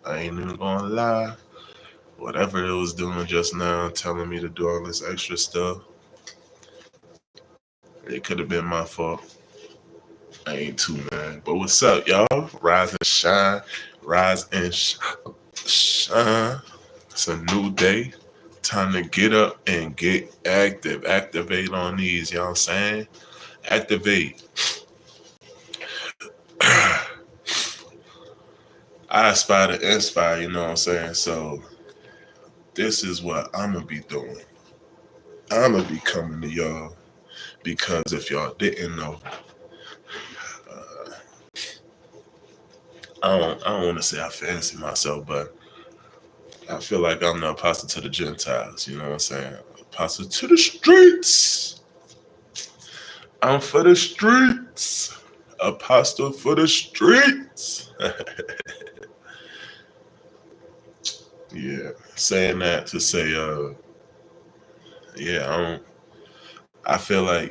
I ain't even gonna lie. Whatever it was doing just now, telling me to do all this extra stuff, it could have been my fault. I ain't too mad. But what's up, y'all? Rise and shine. Rise and shine. It's a new day. Time to get up and get active. Activate on these, you know what I'm saying? Activate. I aspire to inspire, you know what I'm saying? So this is what I'm gonna be doing. I'm gonna be coming to y'all because if y'all didn't know, uh, I don't want to say I fancy myself, but I feel like I'm the apostle to the Gentiles. You know what I'm saying? Apostle to the streets. I'm for the streets. Apostle for the streets. Yeah, saying that to say, yeah, I feel like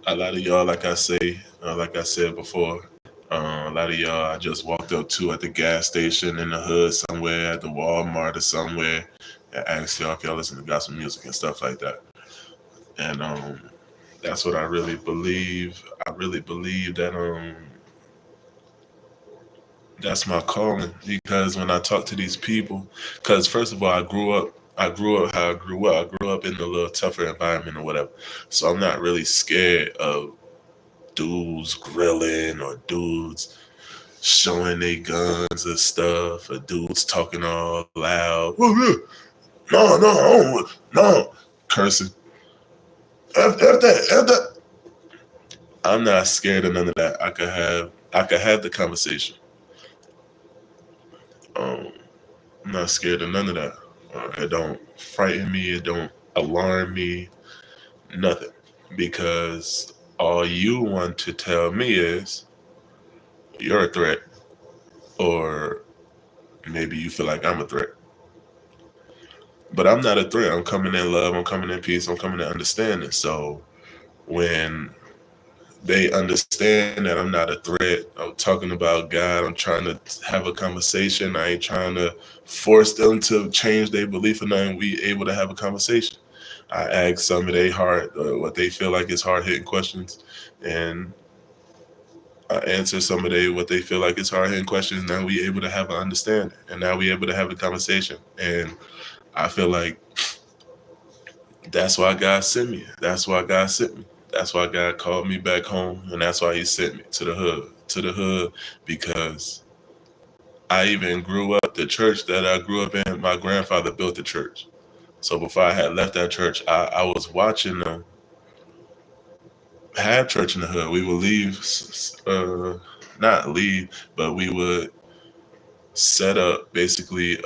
a lot of y'all, like I said before, a lot of y'all I just walked up to at the gas station in the hood somewhere, at the Walmart or somewhere, and asked y'all if y'all listen to gospel music and stuff like that. And that's what I really believe. I really believe that that's my calling because when I talk to these people, because first of all, I grew up how I grew up. I grew up in a little tougher environment or whatever. So I'm not really scared of dudes grilling or dudes showing their guns and stuff or dudes talking all loud. No, no, no, cursing. F that, F that. I'm not scared of none of that. I could have the conversation. Um, I'm not scared of none of that. It don't frighten me. It don't alarm me. Nothing. Because all you want to tell me is you're a threat, or maybe you feel like I'm a threat. But I'm not a threat. I'm coming in love. I'm coming in peace. I'm coming in understanding. So when they understand that I'm not a threat, I'm talking about God. I'm trying to have a conversation. I ain't trying to force them to change their belief or nothing. We able to have a conversation. I ask some of their what they feel like is hard hitting questions, and I answer some of their what they feel like is hard hitting questions. Now we able to have an understanding, and now we able to have a conversation. And I feel like that's why God sent me. That's why God sent me. That's why God called me back home, and that's why He sent me to the hood. To the hood because I even grew up the church that I grew up in. My grandfather built the church. So before I had left that church, I was watching them have church in the hood. We would leave, not leave, but we would set up basically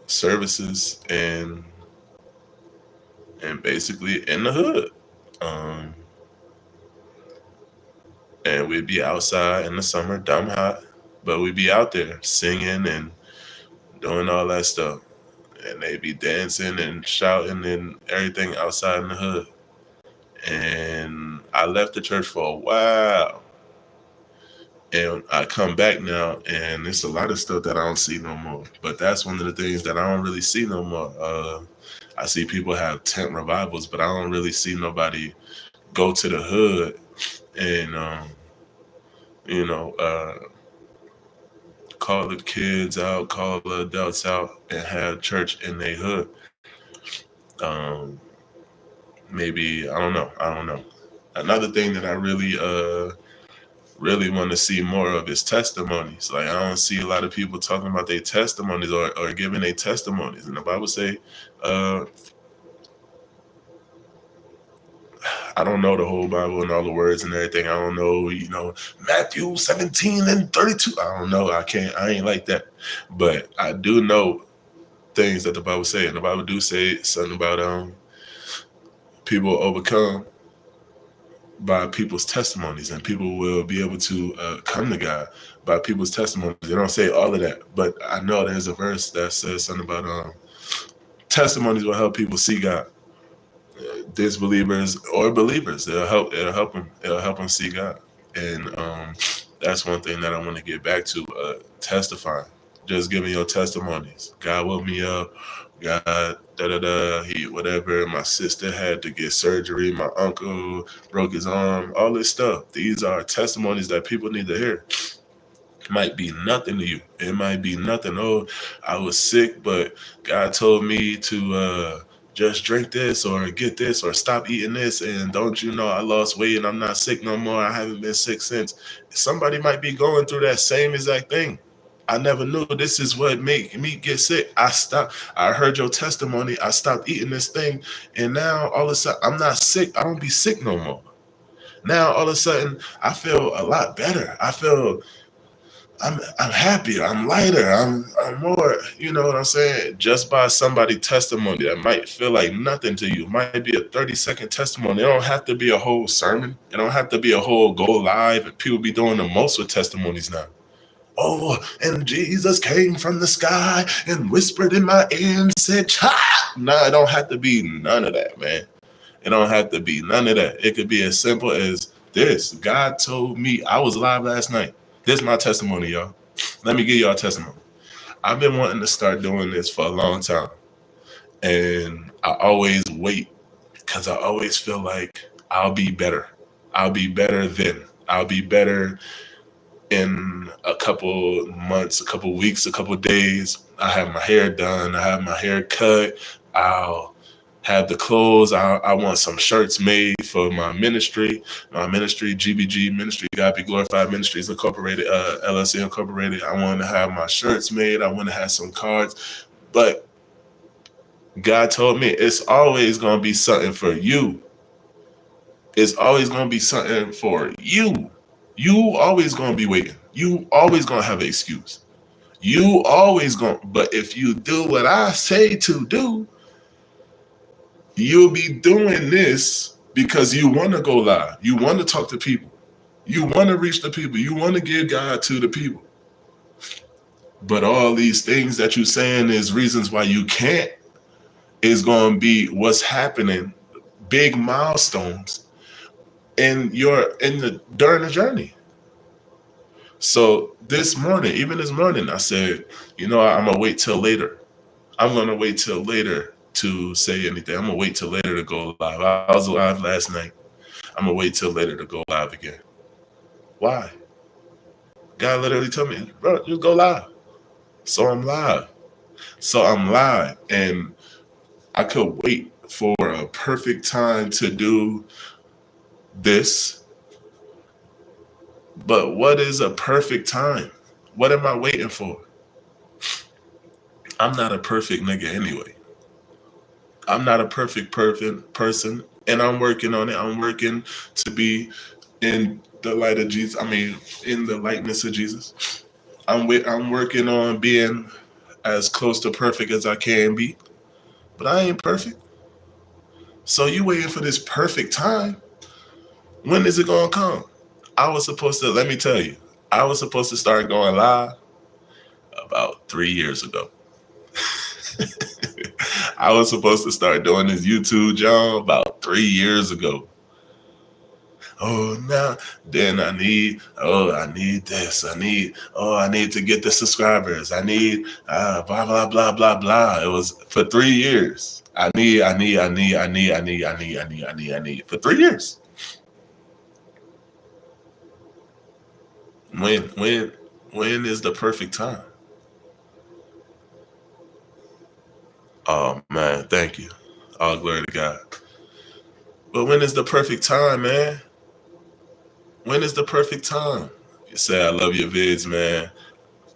services and basically in the hood. Um, and we'd be outside in the summer, dumb hot, but we'd be out there singing and doing all that stuff. And they'd be dancing and shouting and everything outside in the hood. And I left the church for a while. And I come back now, and it's a lot of stuff that I don't see no more. But that's one of the things that I don't really see no more. I see people have tent revivals, but I don't really see nobody go to the hood and you know, call the kids out, call the adults out, and have church in their hood. Um, maybe I don't know. Another thing that I really want to see more of is testimonies. Like I don't see a lot of people talking about their testimonies or giving their testimonies. And the Bible say, uh, I don't know the whole Bible and all the words and everything. I don't know, Matthew 17 and 32. I don't know. I ain't like that. But I do know things that the Bible say. And the Bible do say something about people overcome by people's testimonies, and people will be able to come to God by people's testimonies. They don't say all of that, but I know there's a verse that says something about testimonies will help people see God. Disbelievers or believers, it'll help them see God. And That's one thing that I want to get back to. Testifying, just giving your testimonies. God woke me up. God, da da da. He whatever. My sister had to get surgery. My uncle broke his arm. All this stuff. These are testimonies that people need to hear. Might be nothing to you. It might be nothing. Oh, I was sick, but God told me to just drink this or get this or stop eating this. And don't you know I lost weight and I'm not sick no more. I haven't been sick since. Somebody might be going through that same exact thing. I never knew this is what make me get sick. I heard your testimony. I stopped eating this thing. And now all of a sudden I'm not sick. I don't be sick no more. Now all of a sudden I feel a lot better. I'm happier, I'm lighter, I'm more, you know what I'm saying? Just by somebody's testimony that might feel like nothing to you, might be a 30-second testimony. It don't have to be a whole sermon. It don't have to be a whole go live, and people be doing the most with testimonies now. Oh, and Jesus came from the sky and whispered in my ear and said, "Ha!" No, it don't have to be none of that, man. It don't have to be none of that. It could be as simple as this. God told me I was alive last night. This is my testimony, y'all. Let me give y'all a testimony. I've been wanting to start doing this for a long time. And I always wait because I always feel like I'll be better. I'll be better then. I'll be better in a couple months, a couple weeks, a couple days. I have my hair done. I have my hair cut. I'll have the clothes. I want some shirts made for my ministry, GBG Ministry, God Be Glorified Ministries Incorporated, LLC Incorporated. I want to have my shirts made. I want to have some cards. But God told me it's always going to be something for you. It's always going to be something for you. You always going to be waiting. You always going to have an excuse. You always going, but if you do what I say to do, you'll be doing this because you want to go live. You want to talk to people. You want to reach the people. You want to give God to the people. But all these things that you're saying is reasons why you can't is going to be what's happening, big milestones during the journey. So even this morning, I said, I'm going to wait till later. I'm going to wait till later to say anything. I'm going to wait till later to go live. I was live last night. I'm going to wait till later to go live again. Why? God literally told me, bro, just go live. So I'm live. And I could wait for a perfect time to do this. But what is a perfect time? What am I waiting for? I'm not a perfect nigga anyway. I'm not a perfect person, and I'm working on it. I'm working to be in the light of Jesus. In the likeness of Jesus. I'm working on being as close to perfect as I can be, but I ain't perfect. So you waiting for this perfect time? When is it gonna come? Let me tell you, I was supposed to start going live about 3 years ago. I was supposed to start doing this YouTube job about 3 years ago. I need this. I need to get the subscribers. I need blah, blah, blah, blah, blah. It was for 3 years. I need for 3 years. When is the perfect time? Oh man, thank you. All glory to God. But when is the perfect time, man? When is the perfect time? You say I love your vids, man.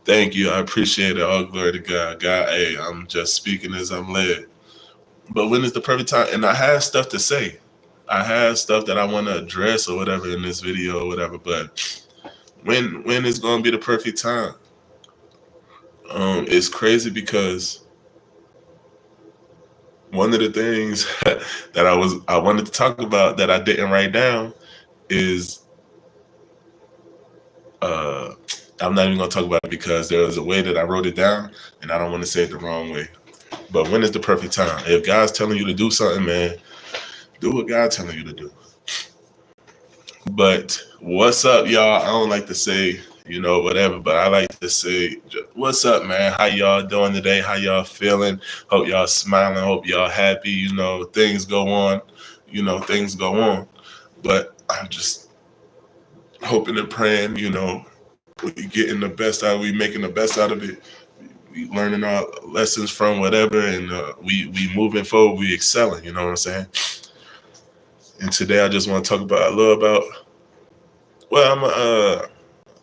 Thank you. I appreciate it. All glory to God. God, hey, I'm just speaking as I'm led. But when is the perfect time? And I have stuff to say. I have stuff that I want to address or whatever in this video or whatever. But when is going to be the perfect time? It's crazy because one of the things that I wanted to talk about that I didn't write down is I'm not even going to talk about it because there was a way that I wrote it down and I don't want to say it the wrong way. But when is the perfect time? If God's telling you to do something, man, do what God's telling you to do. But what's up, y'all? I don't like to say, whatever, but I like to say, what's up, man? How y'all doing today? How y'all feeling? Hope y'all smiling. Hope y'all happy. Things go on. Things go on. But I'm just hoping and praying, we getting the best out of it, we making the best out of it. We learning our lessons from whatever, and we moving forward, we excelling, you know what I'm saying? And today I just want to talk about a little about, well, I'm going to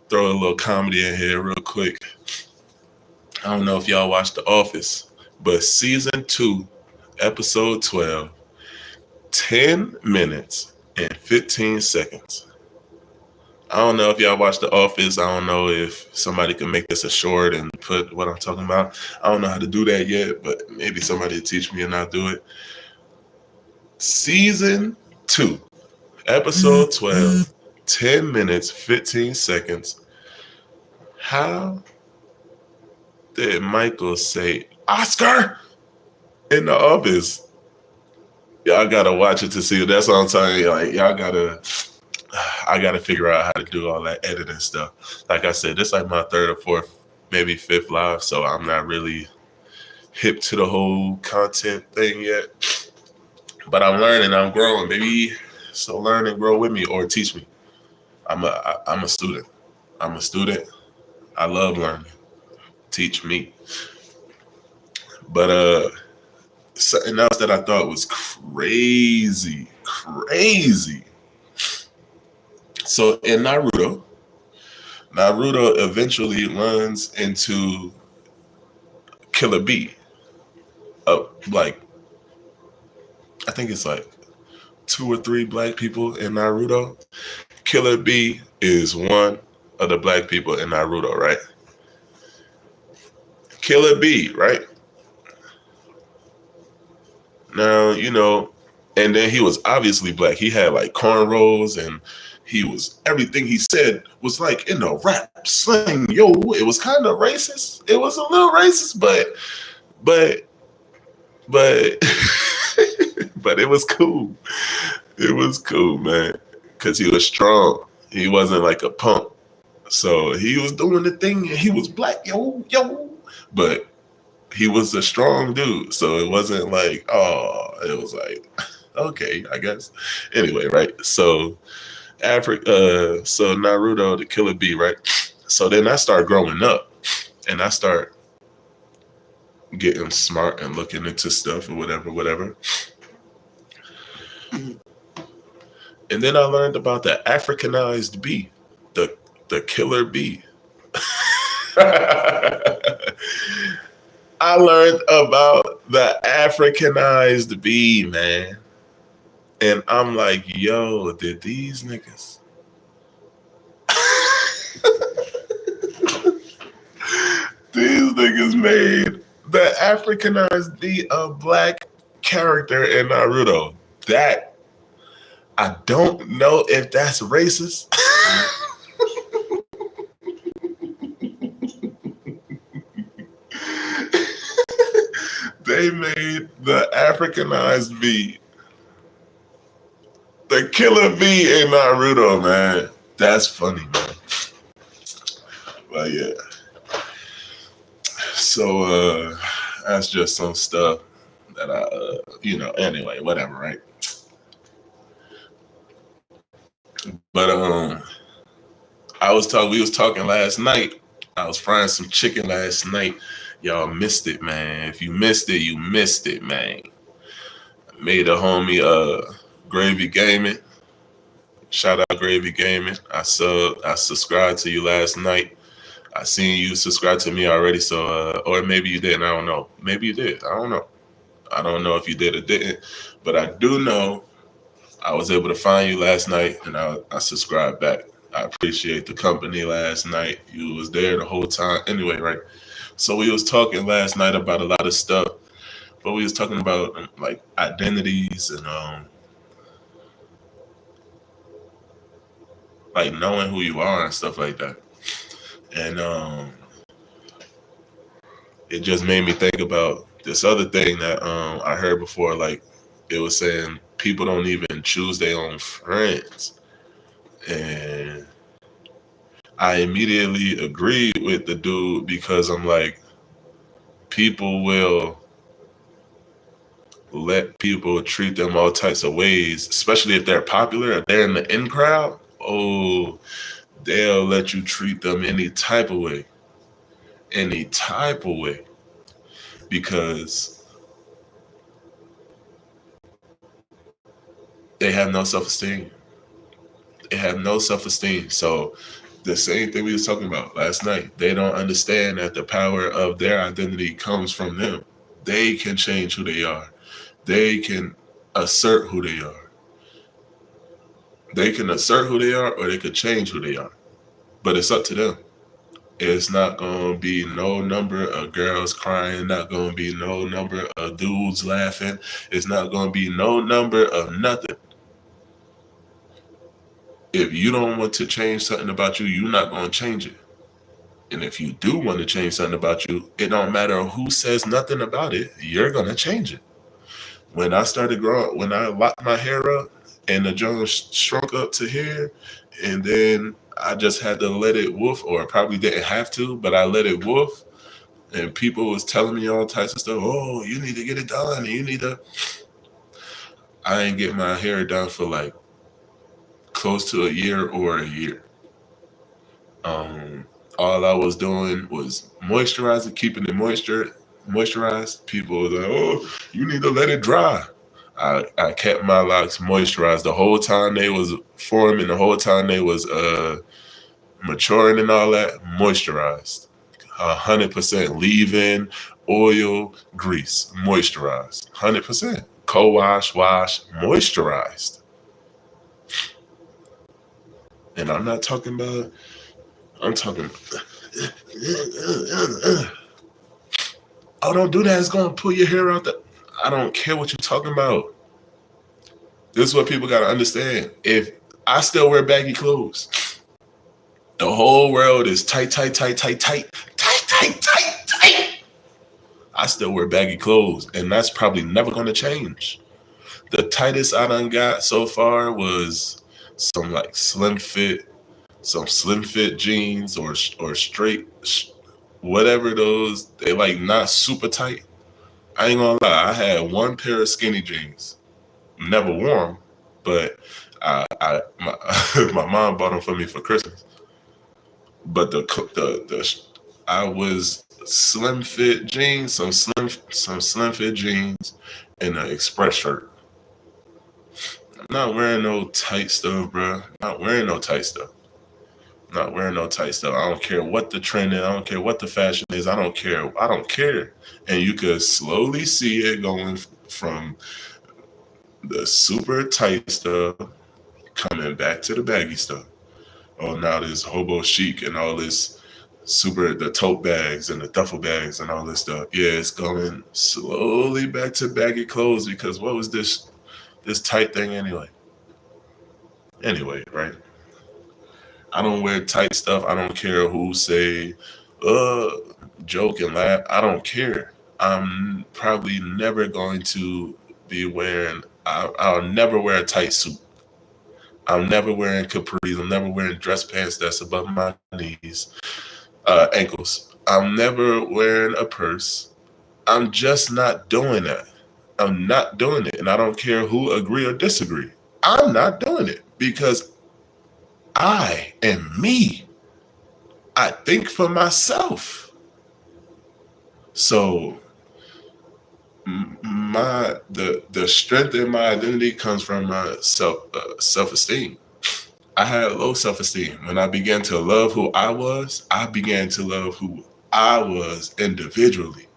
throw a little comedy in here real quick. I don't know if y'all watched The Office, but season 2, episode 12, 10 minutes and 15 seconds. I don't know if y'all watched The Office. I don't know if somebody can make this a short and put what I'm talking about. I don't know how to do that yet, but maybe somebody will teach me and I'll do it. Season 2, episode 12, 10 minutes, 15 seconds. How did Michael say Oscar in The Office? Y'all gotta watch it to see it. That's what I'm telling you. Like, I gotta figure out how to do all that editing stuff. Like I said, this is like my 3rd or 4th, maybe 5th live, so I'm not really hip to the whole content thing yet. But I'm learning, I'm growing, baby. So learn and grow with me or teach me. I'm a student. I'm a student. I love learning. Teach me. But something else that I thought was crazy. So in Naruto eventually runs into Killer B. Like, I think it's like 2 or 3 black people in Naruto. Killer B is one of the black people in Naruto, right? Killer B, right? Now, and then he was obviously black. He had like cornrows and everything he said was like in a rap slang. Yo, it was kind of racist. It was a little racist, but but it was cool. It was cool, man, because he was strong. He wasn't like a punk. So he was doing the thing and he was black, yo. But he was a strong dude. So it wasn't like, it was like, okay, I guess. Anyway, right? So so Naruto, the Killer B, right? So then I start growing up and I start getting smart and looking into stuff or whatever. And then I learned about the Africanized bee, the Killer Bee. I learned about the Africanized bee, man. And I'm like, yo, did these niggas? These niggas made the Africanized bee a black character in Naruto. That, I don't know if that's racist. They made the Africanized bee the Killer Bee in Naruto, man. That's funny, man. But yeah. So that's just some stuff that anyway, whatever, right? But we was talking last night. I was frying some chicken last night. Y'all missed it, man. If you missed it, you missed it, man. Made a homie Gravy Gaming. Shout out Gravy Gaming. I subscribed to you last night. I seen you subscribe to me already, so or maybe you didn't. I don't know. Maybe you did. I don't know. I don't know if you did or didn't, but I do know I was able to find you last night, and I subscribed back. I appreciate the company last night. You was there the whole time. Anyway, right? So we was talking last night about a lot of stuff, but we was talking about like identities and like knowing who you are and stuff like that. And it just made me think about this other thing that I heard before. Like, it was saying people don't even choose their own friends. And I immediately agreed with the dude because I'm like, people will let people treat them all types of ways, especially if they're popular, if they're in the in crowd. Oh, they'll let you treat them any type of way, because they have no self esteem. They have no self esteem. So the same thing we was talking about last night. They don't understand that the power of their identity comes from them. They can change who they are. They can assert who they are. They can assert who they are, or they could change who they are. But it's up to them. It's not gonna be no number of girls crying, not gonna be no number of dudes laughing. It's not gonna be no number of nothing. If you don't want to change something about you, you're not gonna change it. And if you do want to change something about you, it don't matter who says nothing about it, you're gonna change it. When I started growing, when I locked my hair up and the joint shrunk up to here, and then I just had to let it woof, or probably didn't have to, but I let it woof, and people was telling me all types of stuff. Oh, you need to get it done. You need to. I ain't get my hair done for like close to a year or a year. All I was doing was moisturizing, keeping it moisturized. People were like, "Oh, you need to let it dry." I kept my locks moisturized the whole time they was forming, the whole time they was maturing and all that. Moisturized, 100% leave-in, oil, grease, moisturized, 100%. Co-wash, wash, moisturized. And I'm not talking about. I'm talking. Oh, don't do that. It's gonna pull your hair out. I don't care what you're talking about. This is what people gotta understand. If I still wear baggy clothes, the whole world is tight, tight, tight, tight, tight, tight, tight, tight, tight. I still wear baggy clothes, and that's probably never gonna change. The tightest I done got so far was some like some slim fit jeans or straight, whatever those. They like not super tight. I ain't gonna lie. I had one pair of skinny jeans. Never wore them, but my, my mom bought them for me for Christmas. But I was slim fit jeans, some slim fit jeans, and an express shirt. I'm not wearing no tight stuff, bro. Not wearing no tight stuff. Not wearing no tight stuff. I don't care what the trend is. I don't care what the fashion is. I don't care. I don't care. And you could slowly see it going from the super tight stuff coming back to the baggy stuff. Oh, now this hobo chic and all this the tote bags and the duffel bags and all this stuff. Yeah, it's going slowly back to baggy clothes, because what was this tight thing anyway? Anyway, right? I don't wear tight stuff. I don't care who say, uh, joke and laugh. I don't care. I'm probably never going to be wearing. I'll never wear a tight suit. I'm never wearing capris. I'm never wearing dress pants that's above my knees, ankles. I'm never wearing a purse. I'm just not doing that. I'm not doing it. And I don't care who agree or disagree. I'm not doing it because I am me. I think for myself. So the strength in my identity comes from my self esteem. I had low self esteem. When I began to love who I was, I began to love who I was individually,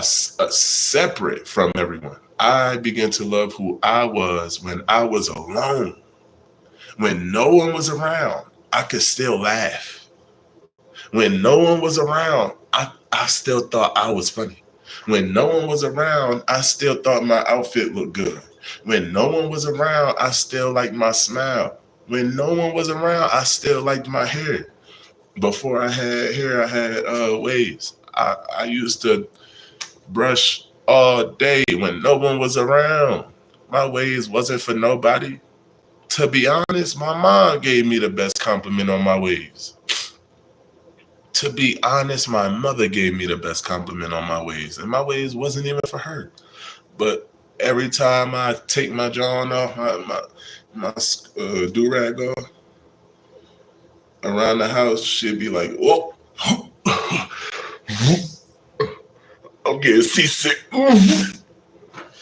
separate from everyone. I began to love who I was when I was alone. When no one was around, I could still laugh. When no one was around, I still thought I was funny. When no one was around, I still thought my outfit looked good. When no one was around, I still liked my smile. When no one was around, I still liked my hair. Before I had hair, I had waves. I used to brush all day when no one was around. My waves wasn't for nobody. To be honest, my mom gave me the best compliment on my waves. To be honest, my mother gave me the best compliment on my waves, and my waves wasn't even for her. But every time I take my John off, my do rag off around the house, she'd be like, "Oh, I'm getting seasick." My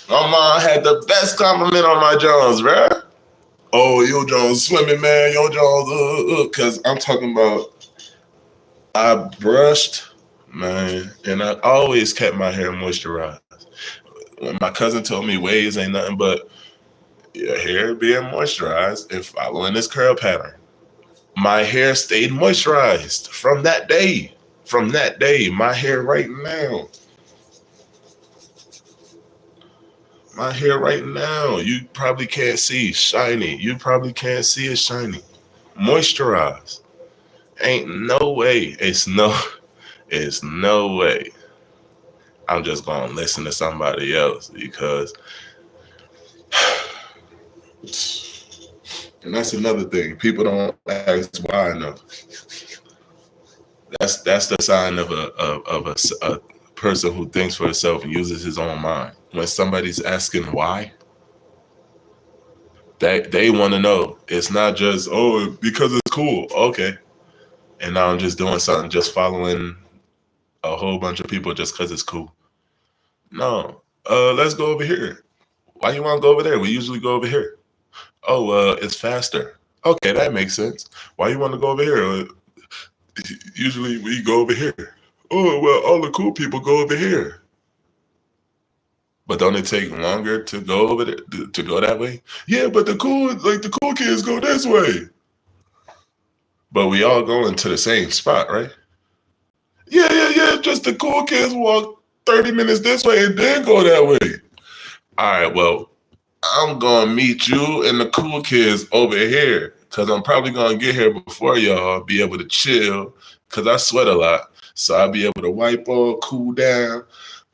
mom had the best compliment on my Johns, bruh. Oh, yo, Jones swimming, man. Yo, Jones, because I'm talking about I brushed, man, and I always kept my hair moisturized. When my cousin told me waves ain't nothing but your hair being moisturized and following this curl pattern. My hair stayed moisturized from that day. From that day, my hair right now. My hair right now, you probably can't see shiny. You probably can't see it shiny. Moisturized. Ain't no way. It's no way. I'm just gonna listen to somebody else because, and that's another thing. People don't ask why enough. That's the sign of a person who thinks for himself and uses his own mind. When somebody's asking why, they want to know. It's not just because it's cool. Okay, and now I'm just doing something, just following a whole bunch of people just because it's cool. No, let's go over here. Why you want to go over there? We usually go over here. Oh, it's faster. Okay, that makes sense. Why you want to go over here? Usually we go over here. Oh, well, all the cool people go over here. But don't it take longer to go over there, to go that way? Yeah, but the cool kids go this way. But we all going to the same spot, right? Yeah. Just the cool kids walk 30 minutes this way and then go that way. All right, well, I'm going to meet you and the cool kids over here because I'm probably going to get here before y'all, be able to chill because I sweat a lot. So I'll be able to wipe off, cool down,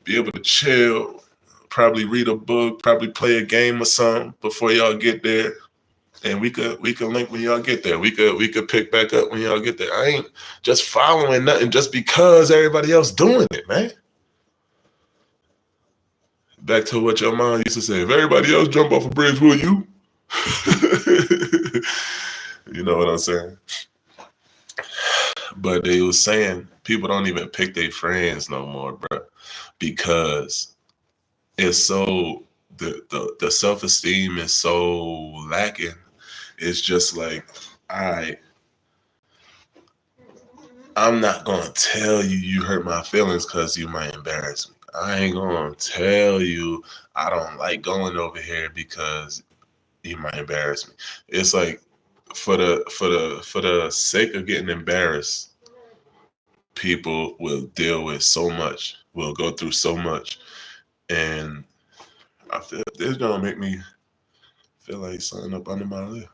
be able to chill, probably read a book, probably play a game or something before y'all get there. And we could link when y'all get there. We could pick back up when y'all get there. I ain't just following nothing just because everybody else doing it, man. Back to what your mom used to say, if everybody else jump off a bridge, will you? You know what I'm saying? But they was saying people don't even pick their friends no more, bro, because it's so the self-esteem is so lacking. It's just like, I'm not gonna tell you hurt my feelings because you might embarrass me. I ain't gonna tell you I don't like going over here because you might embarrass me. It's like for the sake of getting embarrassed, people will deal with so much, will go through so much, and I feel this gonna make me feel like something up under my lip.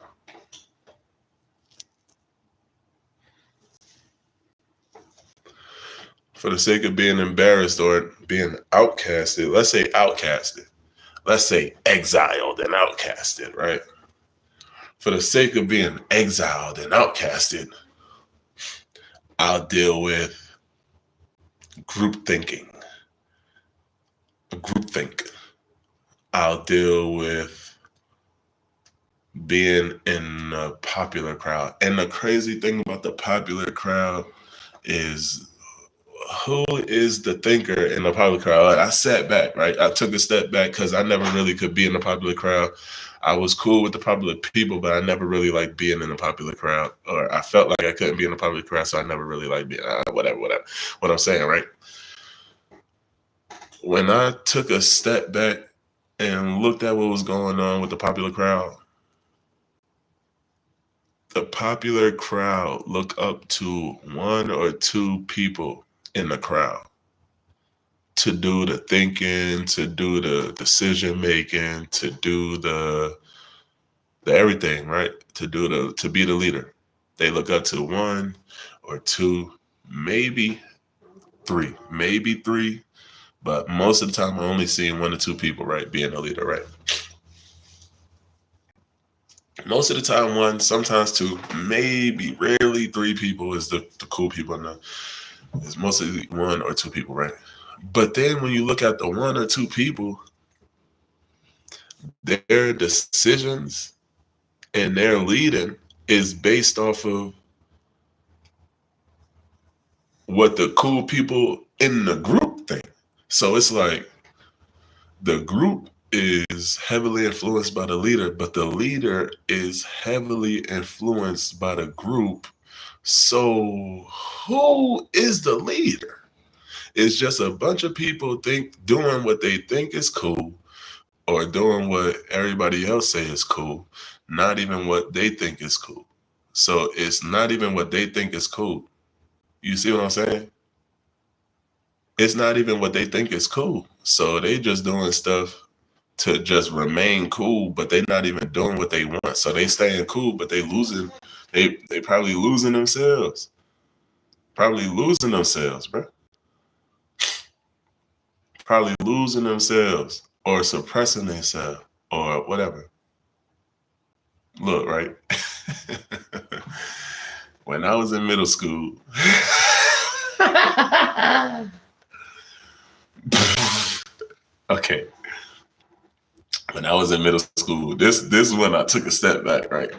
For the sake of being embarrassed or being outcasted, let's say outcasted, let's say exiled and outcasted, right? For the sake of being exiled and outcasted, I'll deal with group thinking, groupthink. I'll deal with being in a popular crowd. And the crazy thing about the popular crowd is who is the thinker in the popular crowd? I sat back, right? I took a step back because I never really could be in the popular crowd. I was cool with the popular people, but I never really liked being in the popular crowd, or I felt like I couldn't be in the popular crowd, so I never really liked being, whatever. What I'm saying, right? When I took a step back and looked at what was going on with the popular crowd looked up to one or two people in the crowd to do the thinking, to do the decision making, to do the everything, right? To be the leader. They look up to one or two, maybe three, but most of the time I'm only seeing one or two people, right, being a leader, right? Most of the time, one, sometimes two, maybe rarely three people is the cool people. No, it's mostly one or two people, right? But then when you look at the one or two people, their decisions and their leading is based off of what the cool people in the group think. So it's like the group is heavily influenced by the leader, but the leader is heavily influenced by the group. So who is the leader? It's just a bunch of people doing what they think is cool or doing what everybody else say is cool, not even what they think is cool. So it's not even what they think is cool. You see what I'm saying? It's not even what they think is cool. So they just doing stuff to just remain cool, but they not even doing what they want. So they staying cool, but they losing. They probably losing themselves. Probably losing themselves, bro. Probably losing themselves or suppressing themselves or whatever. Look, right? When I was in middle school, okay. When I was in middle school, this is when I took a step back, right?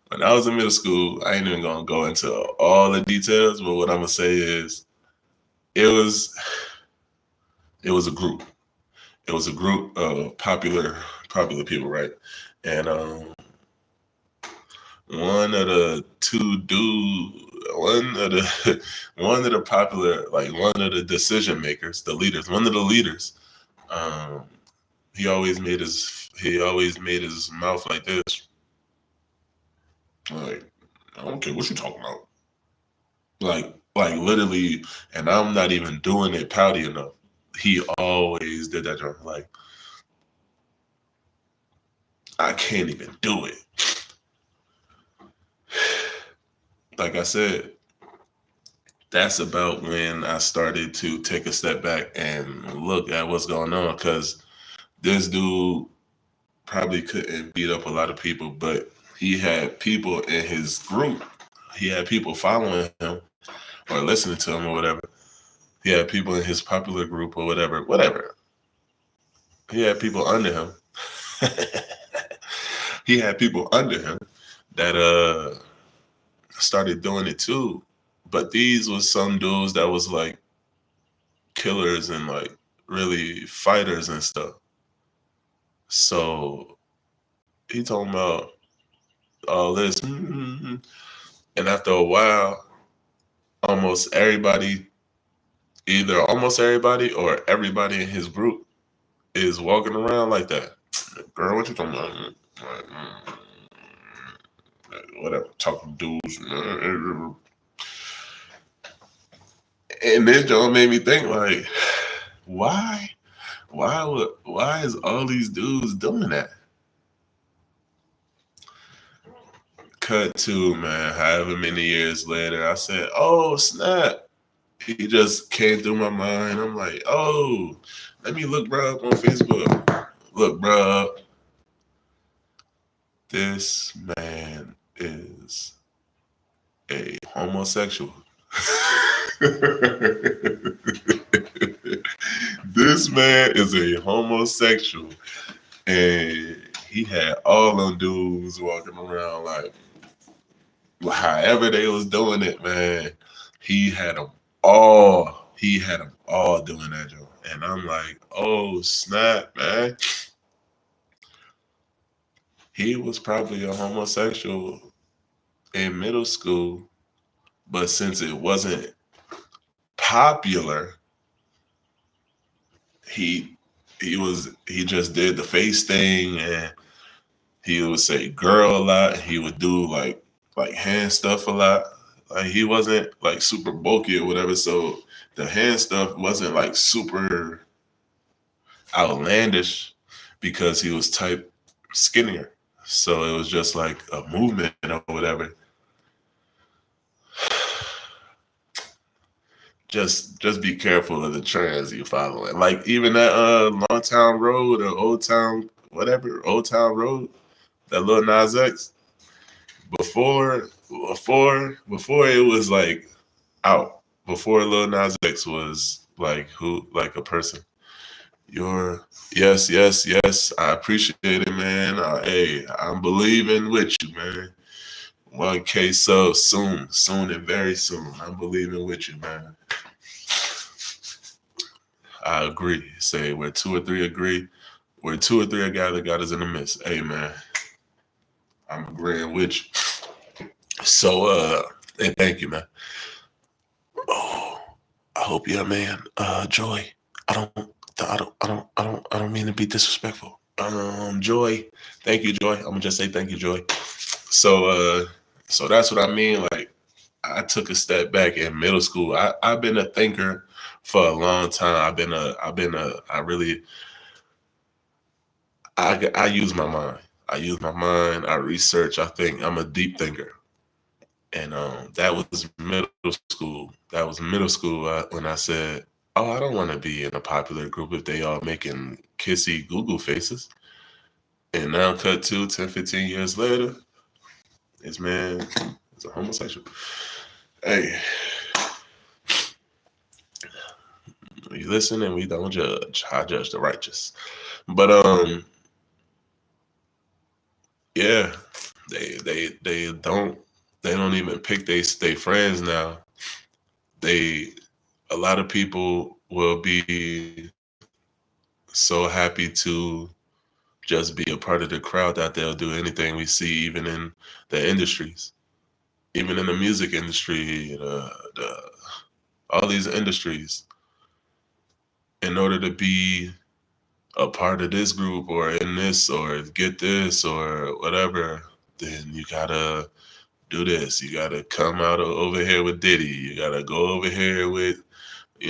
When I was in middle school, I ain't even gonna go into all the details, but what I'm gonna say is it was a group. It was a group of popular people, right? And one of the two dudes, one of the popular, like one of the decision makers, the leaders, one of the leaders, um, he always made his mouth like this. Like, I don't care what you talking about. Like literally, and I'm not even doing it pouty enough. He always did that joke. Like, I can't even do it. Like I said, that's about when I started to take a step back and look at what's going on. Because this dude probably couldn't beat up a lot of people, but he had people in his group. He had people following him or listening to him or whatever. He had people in his popular group or whatever. Whatever. He had people under him. He had people under him that started doing it too. But these was some dudes that was like killers and like really fighters and stuff. So he talking about all this. And after a while, almost everybody, either almost everybody or everybody in his group is walking around like that. Girl, what you talking about? Whatever, talking dudes. And this joint made me think like, why? Why is all these dudes doing that? Cut to, man, however many years later, I said, oh snap. He just came through my mind. I'm like, oh, let me look bro up on Facebook. Look, bro, this man is a homosexual. This man is a homosexual. And he had all them dudes walking around like however they was doing it, man. He had them all. He had them all doing that job. And I'm like, oh snap, man. He was probably a homosexual in middle school, but since it wasn't popular, he he just did the face thing and he would say girl a lot. He would do like hand stuff a lot. Like he wasn't like super bulky or whatever. So the hand stuff wasn't like super outlandish because he was type skinnier. So it was just like a movement or whatever. Just be careful of the trends you following. Like even that Long Town Road or Old Town, whatever, Old Town Road, that Lil Nas X, before it was like out, before Lil Nas X was like who, like a person. You're yes, yes, yes. I appreciate it, man. Hey, I'm believing with you, man. 1K so soon, soon and very soon. I'm believing with you, man. I agree. Say where two or three agree, where two or three are gathered, God is in the midst. Hey, man, I'm agreeing with you. So, hey, thank you, man. Oh, I hope you're a man. Joy. I don't mean to be disrespectful. Joy. Thank you, Joy. I'm gonna just say thank you, Joy. So that's what I mean. Like, I took a step back in middle school. I've been a thinker for a long time. I use my mind. I use my mind. I research. I think I'm a deep thinker. And that was middle school. That was middle school when I said, "Oh, I don't want to be in a popular group if they all making kissy Google faces." And now, cut to 10, 15 years later, this man is a homosexual. Hey, we listen and we don't judge. I judge the righteous. But yeah, they don't even pick they friends now. A lot of people will be so happy to just be a part of the crowd that they'll do anything we see, even in the industries, even in the music industry, all these industries. In order to be a part of this group or in this or get this or whatever, then you gotta do this. You gotta come out over here with Diddy. You gotta go over here with,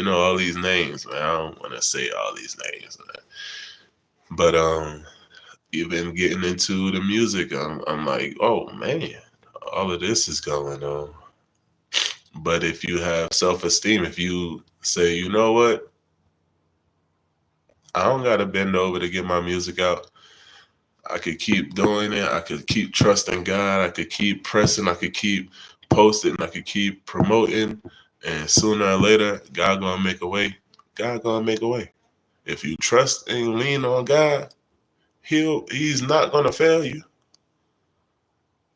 all these names. Man, I don't want to say all these names, man. But even getting into the music, I'm like, oh man, all of this is going on. But if you have self-esteem, if you say, you know what, I don't gotta bend over to get my music out. I could keep doing it. I could keep trusting God. I could keep pressing. I could keep posting. I could keep promoting. And sooner or later, God gonna make a way. God gonna make a way. If you trust and lean on God, He's not gonna fail you.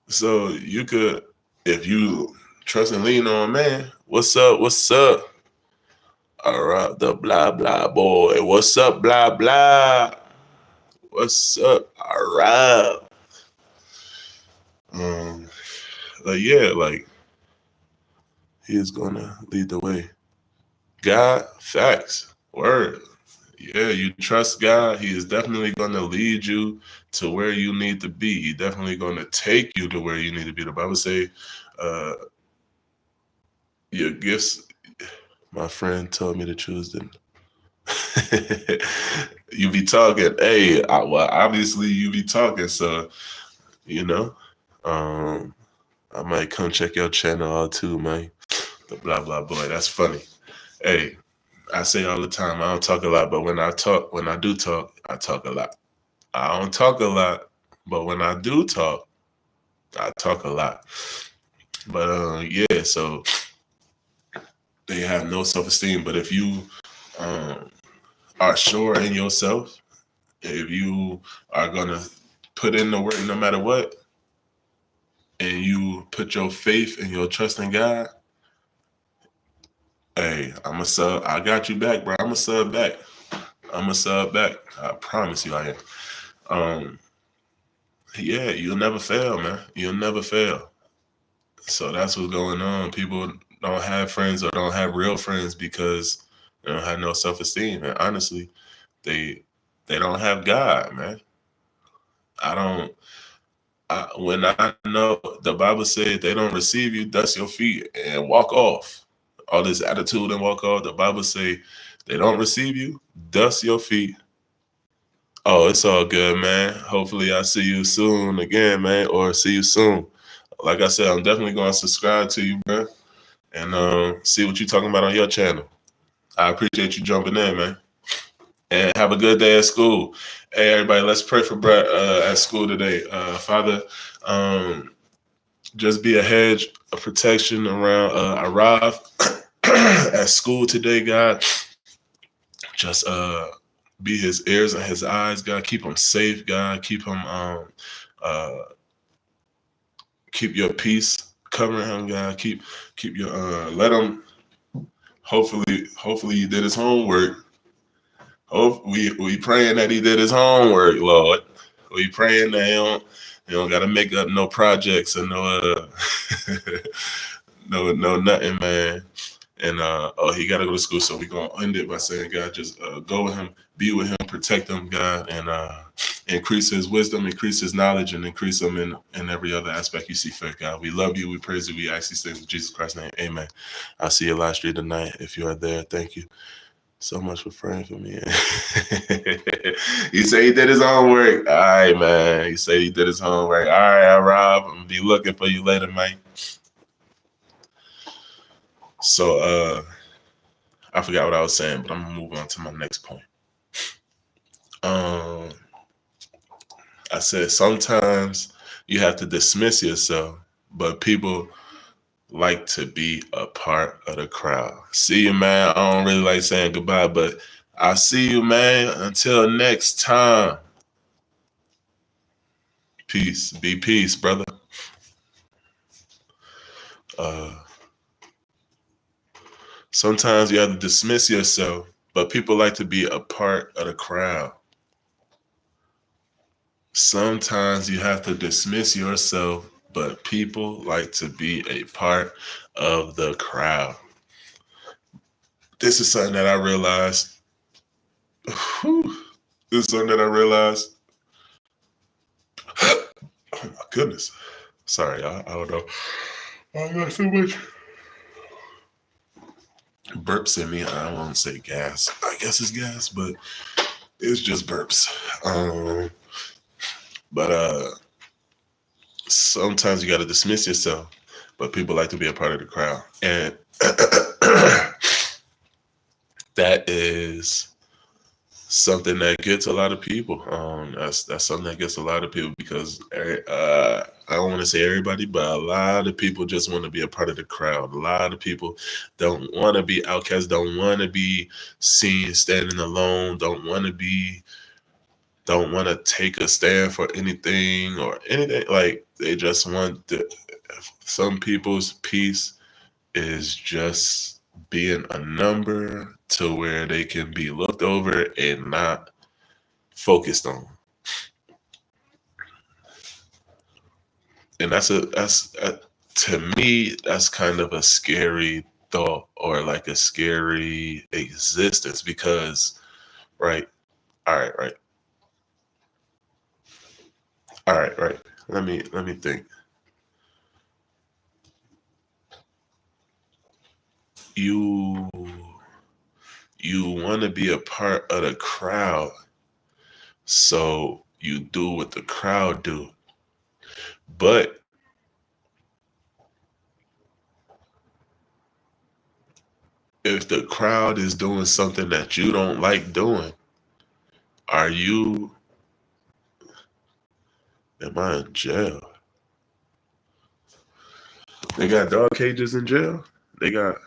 So you could, if you trust and lean on man, what's up? What's up? All right, the blah blah boy. What's up, blah blah? What's up? All right. Um, yeah, like he is gonna lead the way. God, facts, word. Yeah, you trust God. He is definitely gonna lead you to where you need to be. He definitely gonna take you to where you need to be. The Bible say, uh, your gifts. My friend told me to choose them. You be talking, hey, well, obviously you be talking, so you know. Um, I might come check your channel out too, man. The blah blah boy. That's funny. Hey, I say all the time, I don't talk a lot, but when I do talk, I talk a lot. I don't talk a lot, but when I do talk, I talk a lot. But yeah, so they have no self-esteem. But if you um, are sure in yourself, if you are gonna put in the work no matter what, and you put your faith and your trust in God, hey, I'm a sub. I got you back, bro. I'm a sub back. I'm a sub back. I promise you, I am. Um, yeah, you'll never fail, man. You'll never fail. So that's what's going on. People don't have friends or don't have real friends because they don't have no self-esteem. And honestly, they they don't have God, man. I don't. When I know the Bible said they don't receive you, dust your feet and walk off. All this attitude and walk off. The Bible say they don't receive you, dust your feet. Oh, it's all good, man. Hopefully I see you soon again, man, or see you soon. Like I said, I'm definitely going to subscribe to you, bro, and see what you're talking about on your channel. I appreciate you jumping in, man. and have a good day at school. Hey, everybody, let's pray for Brett at school today. Father, just be a hedge of protection around Arav at school today, God. Just be his ears and his eyes, God. Keep him safe, God. Keep him keep your peace covering him, God. Keep your let him hopefully he did his homework. We praying that he did his homework, Lord. We praying that he don't gotta make up no projects and no no nothing, man. And he gotta go to school, so we're gonna end it by saying, God, just go with him, be with him, protect him, God, and increase his wisdom, increase his knowledge, and increase him in every other aspect you see fit, God. We love you, we praise you, we ask these things in Jesus Christ's name. Amen. I'll see you live stream tonight. If you are there, thank you so much for praying for me. He said he did his homework. All right, man. He said he did his homework. All right, Rob. I'm gonna be looking for you later, man. So I forgot what I was saying, but I'm gonna move on to my next point. I said sometimes you have to dismiss yourself, but people like to be a part of the crowd. See you, man. I don't really like saying goodbye, but I'll see you, man. Until next time. Peace. Be peace, brother. Sometimes you have to dismiss yourself, but people like to be a part of the crowd. Sometimes you have to dismiss yourself, but people like to be a part of the crowd. This is something that I realized. This is something that I realized. Oh my goodness. Sorry, I don't know. I got so much burps in me. I don't want to say gas. I guess it's gas, but it's just burps. But sometimes you got to dismiss yourself, but people like to be a part of the crowd. And that is something that gets a lot of people. That's something that gets a lot of people because I don't want to say everybody, but a lot of people just want to be a part of the crowd. A lot of people don't want to be outcasts, don't want to be seen standing alone, don't want to take a stand for anything or anything. Like they just want some people's peace is just being a number to where they can be looked over and not focused on. And that's to me, that's kind of a scary thought or like a scary existence because, right. Let me think. You want to be a part of the crowd, so you do what the crowd do. But if the crowd is doing something that you don't like doing, am I in jail? They got dog cages in jail? They got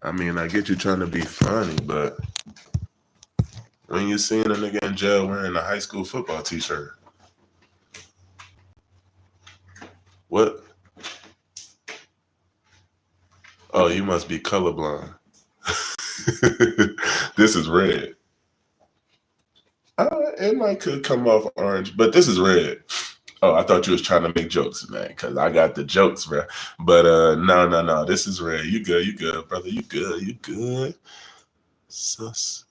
I mean, I get you trying to be funny, but when you seeing a nigga in jail wearing a high school football t-shirt, what? Oh, you must be colorblind. This is red. It could come off orange, but this is red. Oh, I thought you was trying to make jokes, man, because I got the jokes, bro. But no. This is red. You good, brother. You good. Sus.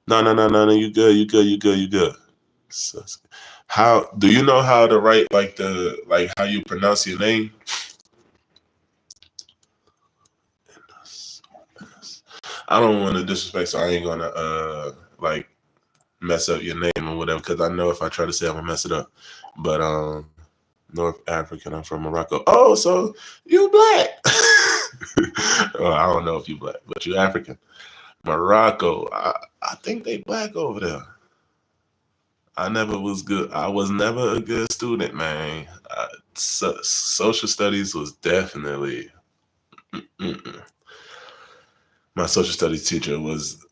No. You good. Sus. How do you know how to write like how you pronounce your name? I don't want to disrespect, so I ain't gonna like mess up your name or whatever, because I know if I try to say it, I'm gonna mess it up. But North African, I'm from Morocco. Oh, so you black. Well, I don't know if you black, but you African. Morocco, I think they black over there. I never was good. I was never a good student, man. Social studies was definitely. Mm-mm. My social studies teacher was.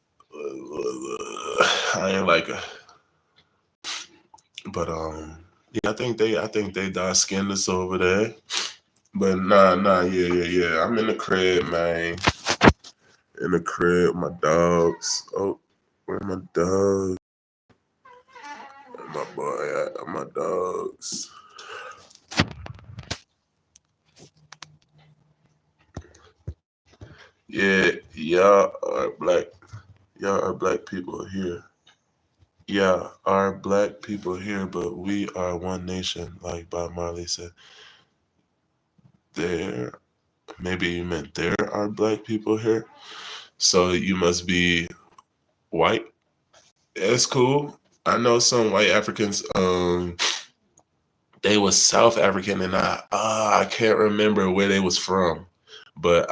I ain't like her, but yeah, I think they dark skinned us over there. But nah, yeah. I'm in the crib, man. In the crib, my dogs. Oh, where my dogs? Where my boy at? My dogs. Yeah, y'all are black people here. Yeah, are black people here, but we are one nation, like Bob Marley said. There, maybe you meant there are black people here, so you must be white. It's cool. I know some white Africans. They was South African, and I can't remember where they was from, but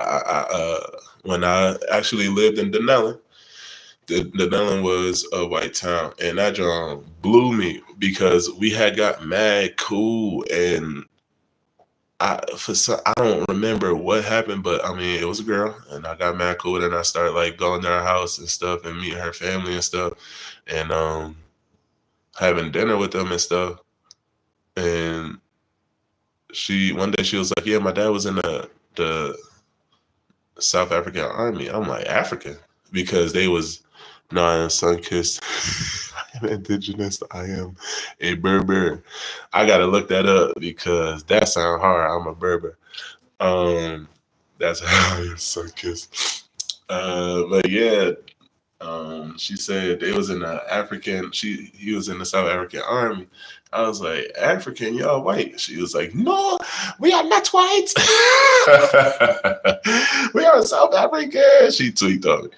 when I actually lived in Denellen, Denellen was a white town, and that drum blew me because we had got mad cool, and I don't remember what happened, but I mean it was a girl, and I got mad cool, and I started like going to her house and stuff, and meeting her family and stuff, and having dinner with them and stuff, and she one day she was like, "Yeah, my dad was in the South African Army." I'm like, African? Because they was, no, I am sun-kissed. I am indigenous. I am a Berber. I gotta look that up because that sounds hard. I'm a Berber. Um, that's how I am sun-kissed. But yeah, she said they was in the African. He was in the South African Army. I was like, African, y'all white. She was like, no, we are not white. We are South African. She tweaked on me.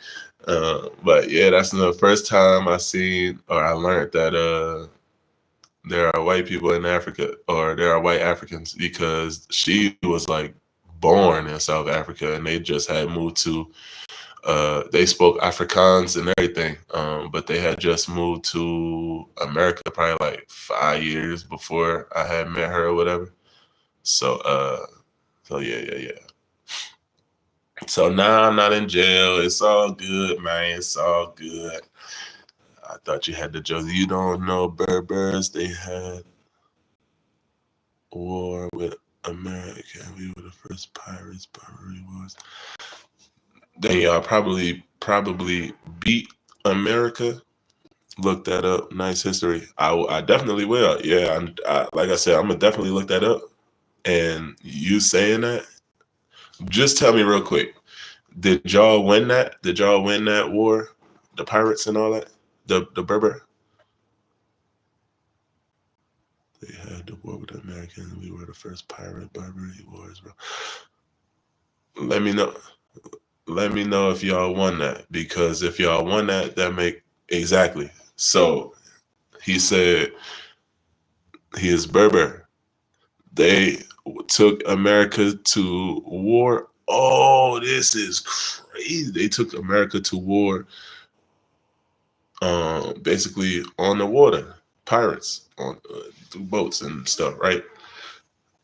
But yeah, that's the first time I seen or I learned that there are white people in Africa or there are white Africans because she was like born in South Africa and they just had moved to they spoke Afrikaans and everything, but they had just moved to America probably like 5 years before I had met her or whatever. So, yeah. So now I'm not in jail. It's all good, man. It's all good. I thought you had the joke. You don't know Berbers. They had war with America. We were the first pirates. Barbary wars. Then y'all probably beat America. Look that up. Nice history. I definitely will. Yeah, like I said, I'm gonna definitely look that up. And you saying that, just tell me real quick. Did y'all win that? Did y'all win that war? The pirates and all that? The Berber? They had the war with the Americans. We were the first pirate Barbary wars, bro. Let me know. Let me know if y'all won that. Because if y'all won that, that make exactly. So he said he is Berber. They took America to war. Oh, this is crazy. They took America to war basically on the water, pirates on through boats and stuff, right?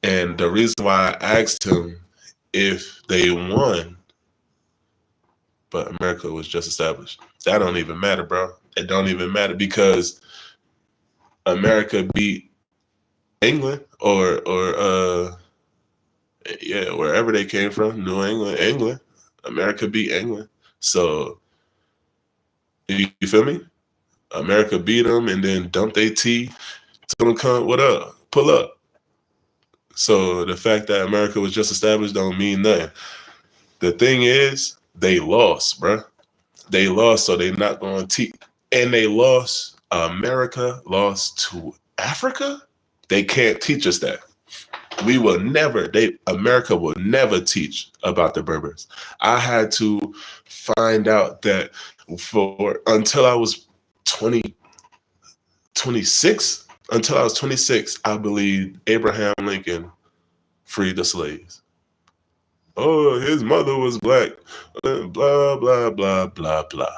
And the reason why I asked him if they won, but America was just established. That don't even matter, bro. It don't even matter because America beat England or yeah, wherever they came from, New England, England. America beat England. So you feel me? America beat them and then dumped their tea. Told them, come, what up? Pull up. So the fact that America was just established don't mean nothing. The thing is, they lost, bruh. They lost, so they're not going to teach. And they lost. America lost to Africa. They can't teach us that. We will never. America will never teach about the Berbers. I had to find out that for until I was 20, 26. Until I was 26, I believed Abraham Lincoln freed the slaves. Oh, his mother was black. Blah, blah, blah, blah, blah.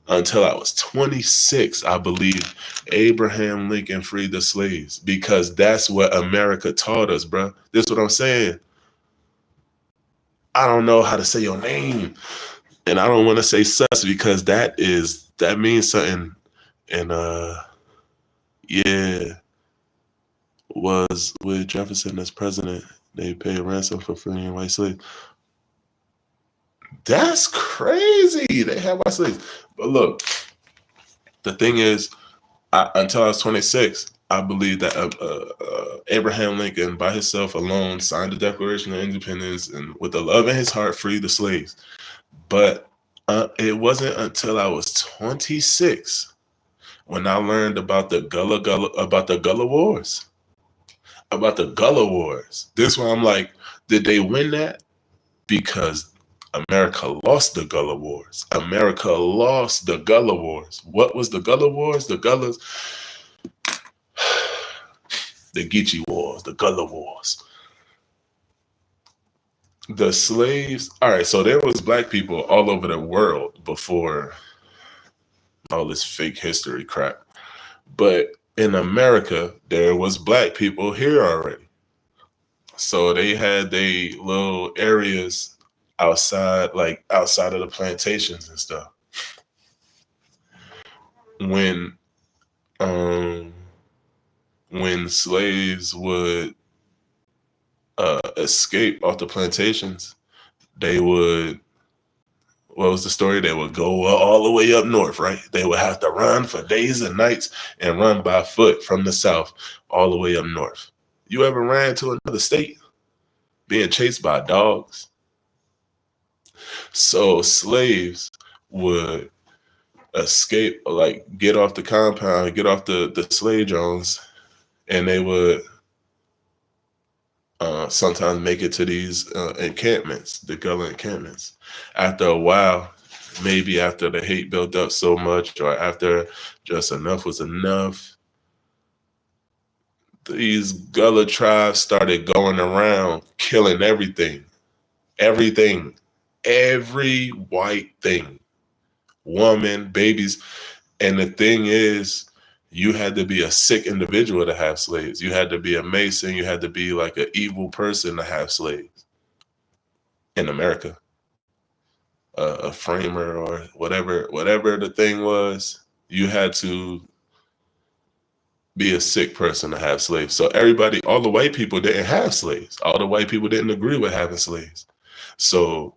Until I was 26, I believed Abraham Lincoln freed the slaves because that's what America taught us, bro. This is what I'm saying. I don't know how to say your name, and I don't want to say sus because that means something. And yeah, was with Jefferson as president, they paid ransom for freeing white slaves. That's crazy. They had white slaves. But look, the thing is, until I was 26, I believe that Abraham Lincoln, by himself alone, signed the Declaration of Independence and, with the love in his heart, freed the slaves. But it wasn't until I was 26 when I learned about the Gullah Wars. About the Gullah Wars. This one, I'm like, did they win that? Because America lost the Gullah Wars. America lost the Gullah Wars. What was the Gullah Wars? The Gullahs, the Geechee Wars, the Gullah Wars. The slaves, all right, so there was black people all over the world before all this fake history crap. But in America, there was black people here already. So they had their little areas outside, like outside of the plantations and stuff. When slaves would escape off the plantations, they would, what was the story? They would go all the way up north, right? They would have to run for days and nights and run by foot from the south all the way up north. You ever ran to another state being chased by dogs? So slaves would escape, like get off the compound, get off the slave drones, and they would sometimes make it to these encampments, the Gullah encampments. After a while, maybe after the hate built up so much, or after just enough was enough, these Gullah tribes started going around killing everything, everything, every white thing, woman, babies. And the thing is, you had to be a sick individual to have slaves. You had to be a Mason. You had to be like an evil person to have slaves in America. A framer or whatever the thing was, you had to be a sick person to have slaves. So everybody, all the white people didn't have slaves. All the white people didn't agree with having slaves. So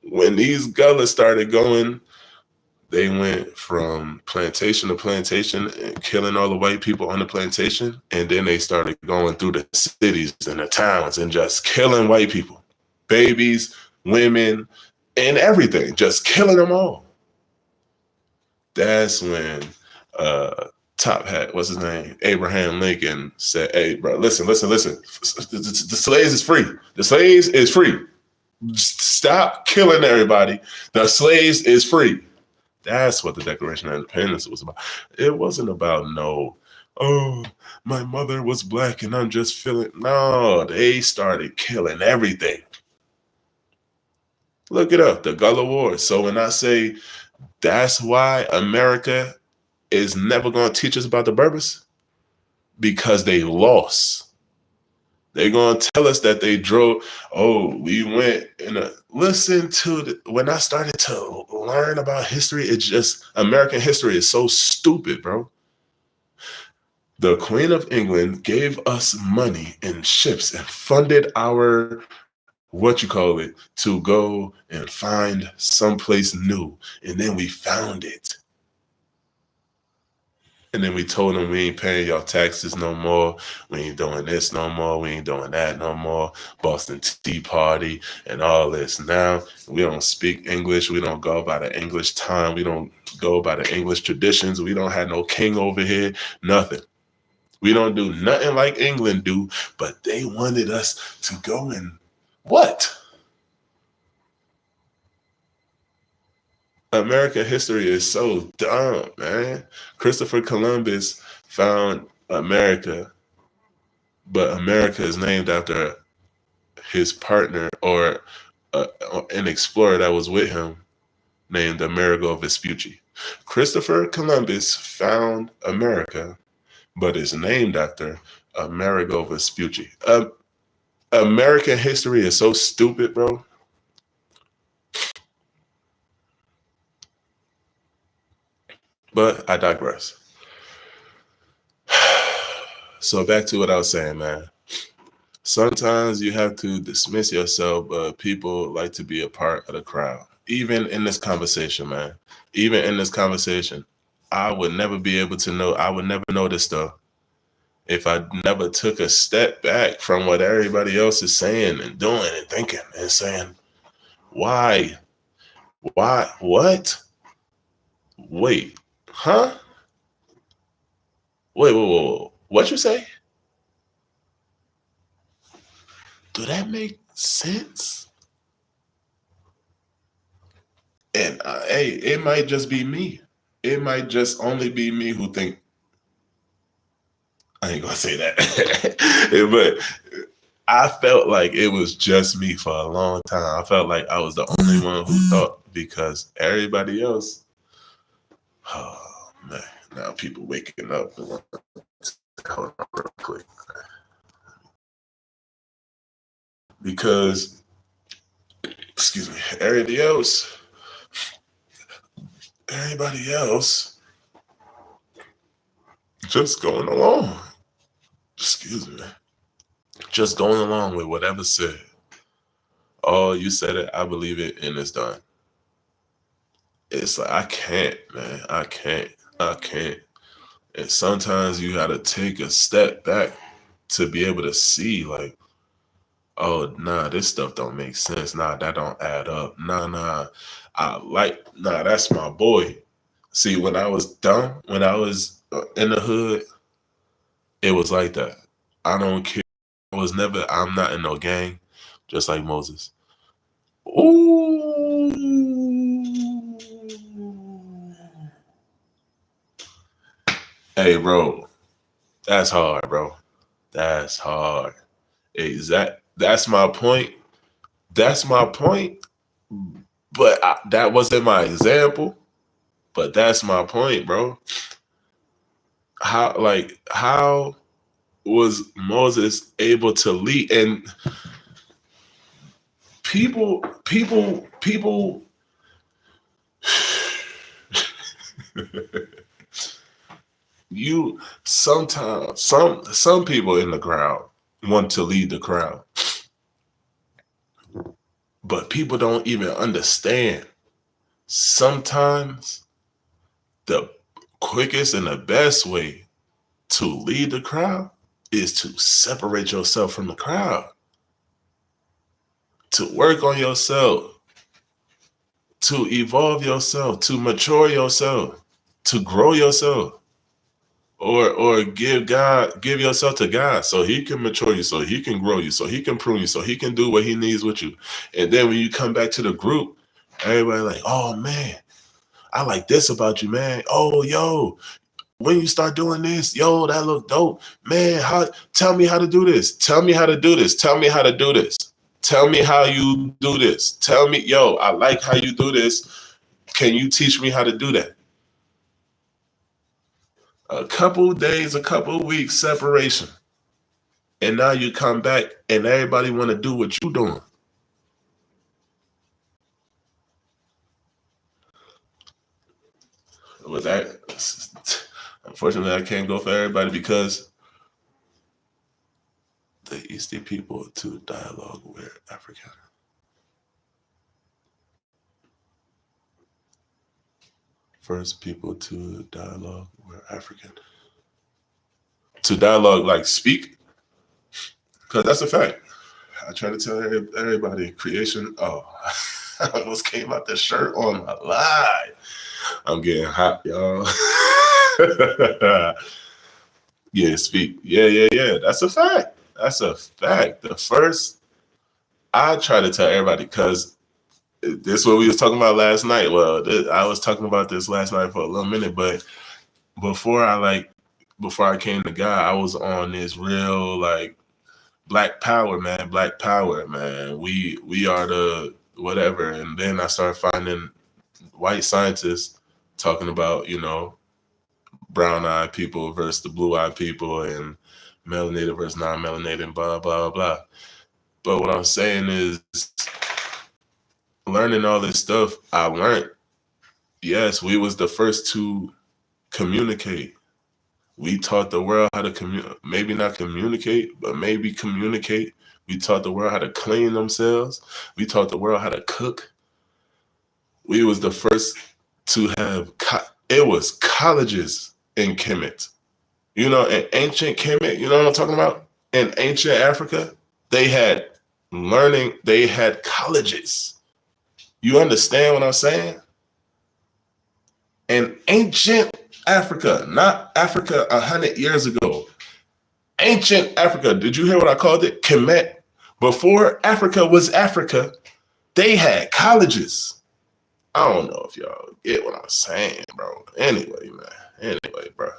when these Gullahs started going, they went from plantation to plantation and killing all the white people on the plantation. And then they started going through the cities and the towns and just killing white people, babies, women, and everything, just killing them all. That's when Top Hat, what's his name? Abraham Lincoln said, hey, bro, listen. The slaves is free. The slaves is free. Stop killing everybody. The slaves is free. That's what the Declaration of Independence was about. It wasn't about oh, my mother was black and I'm just feeling. No, they started killing everything. Look it up, the Gullah Wars. So when I say that's why America is never going to teach us about the Berbers, because they lost. They're going to tell us that they drove. Oh, we went and listen to when I started to learn about history, it's just American history is so stupid, bro. The Queen of England gave us money in ships and funded our, to go and find someplace new. And then we found it. And then we told them we ain't paying y'all taxes no more. We ain't doing this no more. We ain't doing that no more. Boston Tea Party and all this. Now we don't speak English. We don't go by the English time. We don't go by the English traditions. We don't have no king over here. Nothing. We don't do nothing like England do, but they wanted us to go and what? American history is so dumb, man. Christopher Columbus found America, but America is named after his partner or an explorer that was with him named Amerigo Vespucci. Christopher Columbus found America, but is named after Amerigo Vespucci. American history is so stupid, bro. But I digress. So back to what I was saying, man. Sometimes you have to dismiss yourself, but people like to be a part of the crowd. Even in this conversation, man. Even in this conversation, I would never be able to know. I would never know this stuff if I never took a step back from what everybody else is saying and doing and thinking and saying, why? Why? What? Wait. Huh? Wait. What you say? Do that make sense? And hey, it might just be me. It might just only be me who think. I ain't gonna say that, but I felt like it was just me for a long time. I felt like I was the only one who thought because everybody else. Oh man, now people waking up. Hold on real quick. Because, excuse me, everybody else just going along. Excuse me. Just going along with whatever said. Oh, you said it, I believe it, and it's done. It's like I can't, man. I can't. And sometimes you gotta take a step back to be able to see, like, oh nah, this stuff don't make sense. Nah, that don't add up. Nah. That's my boy. See, when I was dumb, when I was in the hood, it was like that. I don't care. I'm not in no gang, just like Moses. Ooh. Hey, bro, that's hard, bro. That's hard. That's my point. That's my point. But that wasn't my example. But that's my point, bro. How was Moses able to lead? And people you sometimes some people in the crowd want to lead the crowd, but people don't even understand. Sometimes the quickest and the best way to lead the crowd is to separate yourself from the crowd, to work on yourself, to evolve yourself, to mature yourself, to grow yourself, or give yourself to God so he can mature you, so he can grow you, so he can prune you, so he can do what he needs with you. And then when you come back to the group, everybody like, oh man, I like this about you, man. Oh, yo, when you start doing this, yo, that look dope. Man, tell me how to do this. Tell me how to do this. Tell me how to do this. Tell me how you do this. Tell me, yo, I like how you do this. Can you teach me how to do that? A couple days, a couple weeks separation. And now you come back and everybody want to do what you doing. With that, unfortunately, I can't go for everybody because the Eastie people to dialogue with African. First people to dialogue were African. To dialogue, like speak, because that's a fact. I try to tell everybody creation. Oh, I almost came out the shirt on my lie. I'm getting hot, y'all. Yeah, speak. Yeah. That's a fact. That's a fact. The first, I try to tell everybody because this is what we was talking about last night. Well, I was talking about this last night for a little minute, but before I came to God, I was on this real Black power, man. Black power, man. We are the whatever. And then I started finding white scientists talking about, brown-eyed people versus the blue-eyed people and melanated versus non-melanated and blah, blah, blah. But what I'm saying is learning all this stuff, I learned, yes, we was the first to communicate. We taught the world how to maybe not communicate, but maybe communicate. We taught the world how to clean themselves. We taught the world how to cook. We was the first to have, it was colleges in Kemet. In ancient Kemet, you know what I'm talking about? In ancient Africa, they had they had colleges. You understand what I'm saying? In ancient Africa, not Africa 100 years ago. Ancient Africa, did you hear what I called it? Kemet. Before Africa was Africa, they had colleges. I don't know if y'all get what I'm saying, bro. Anyway, bro.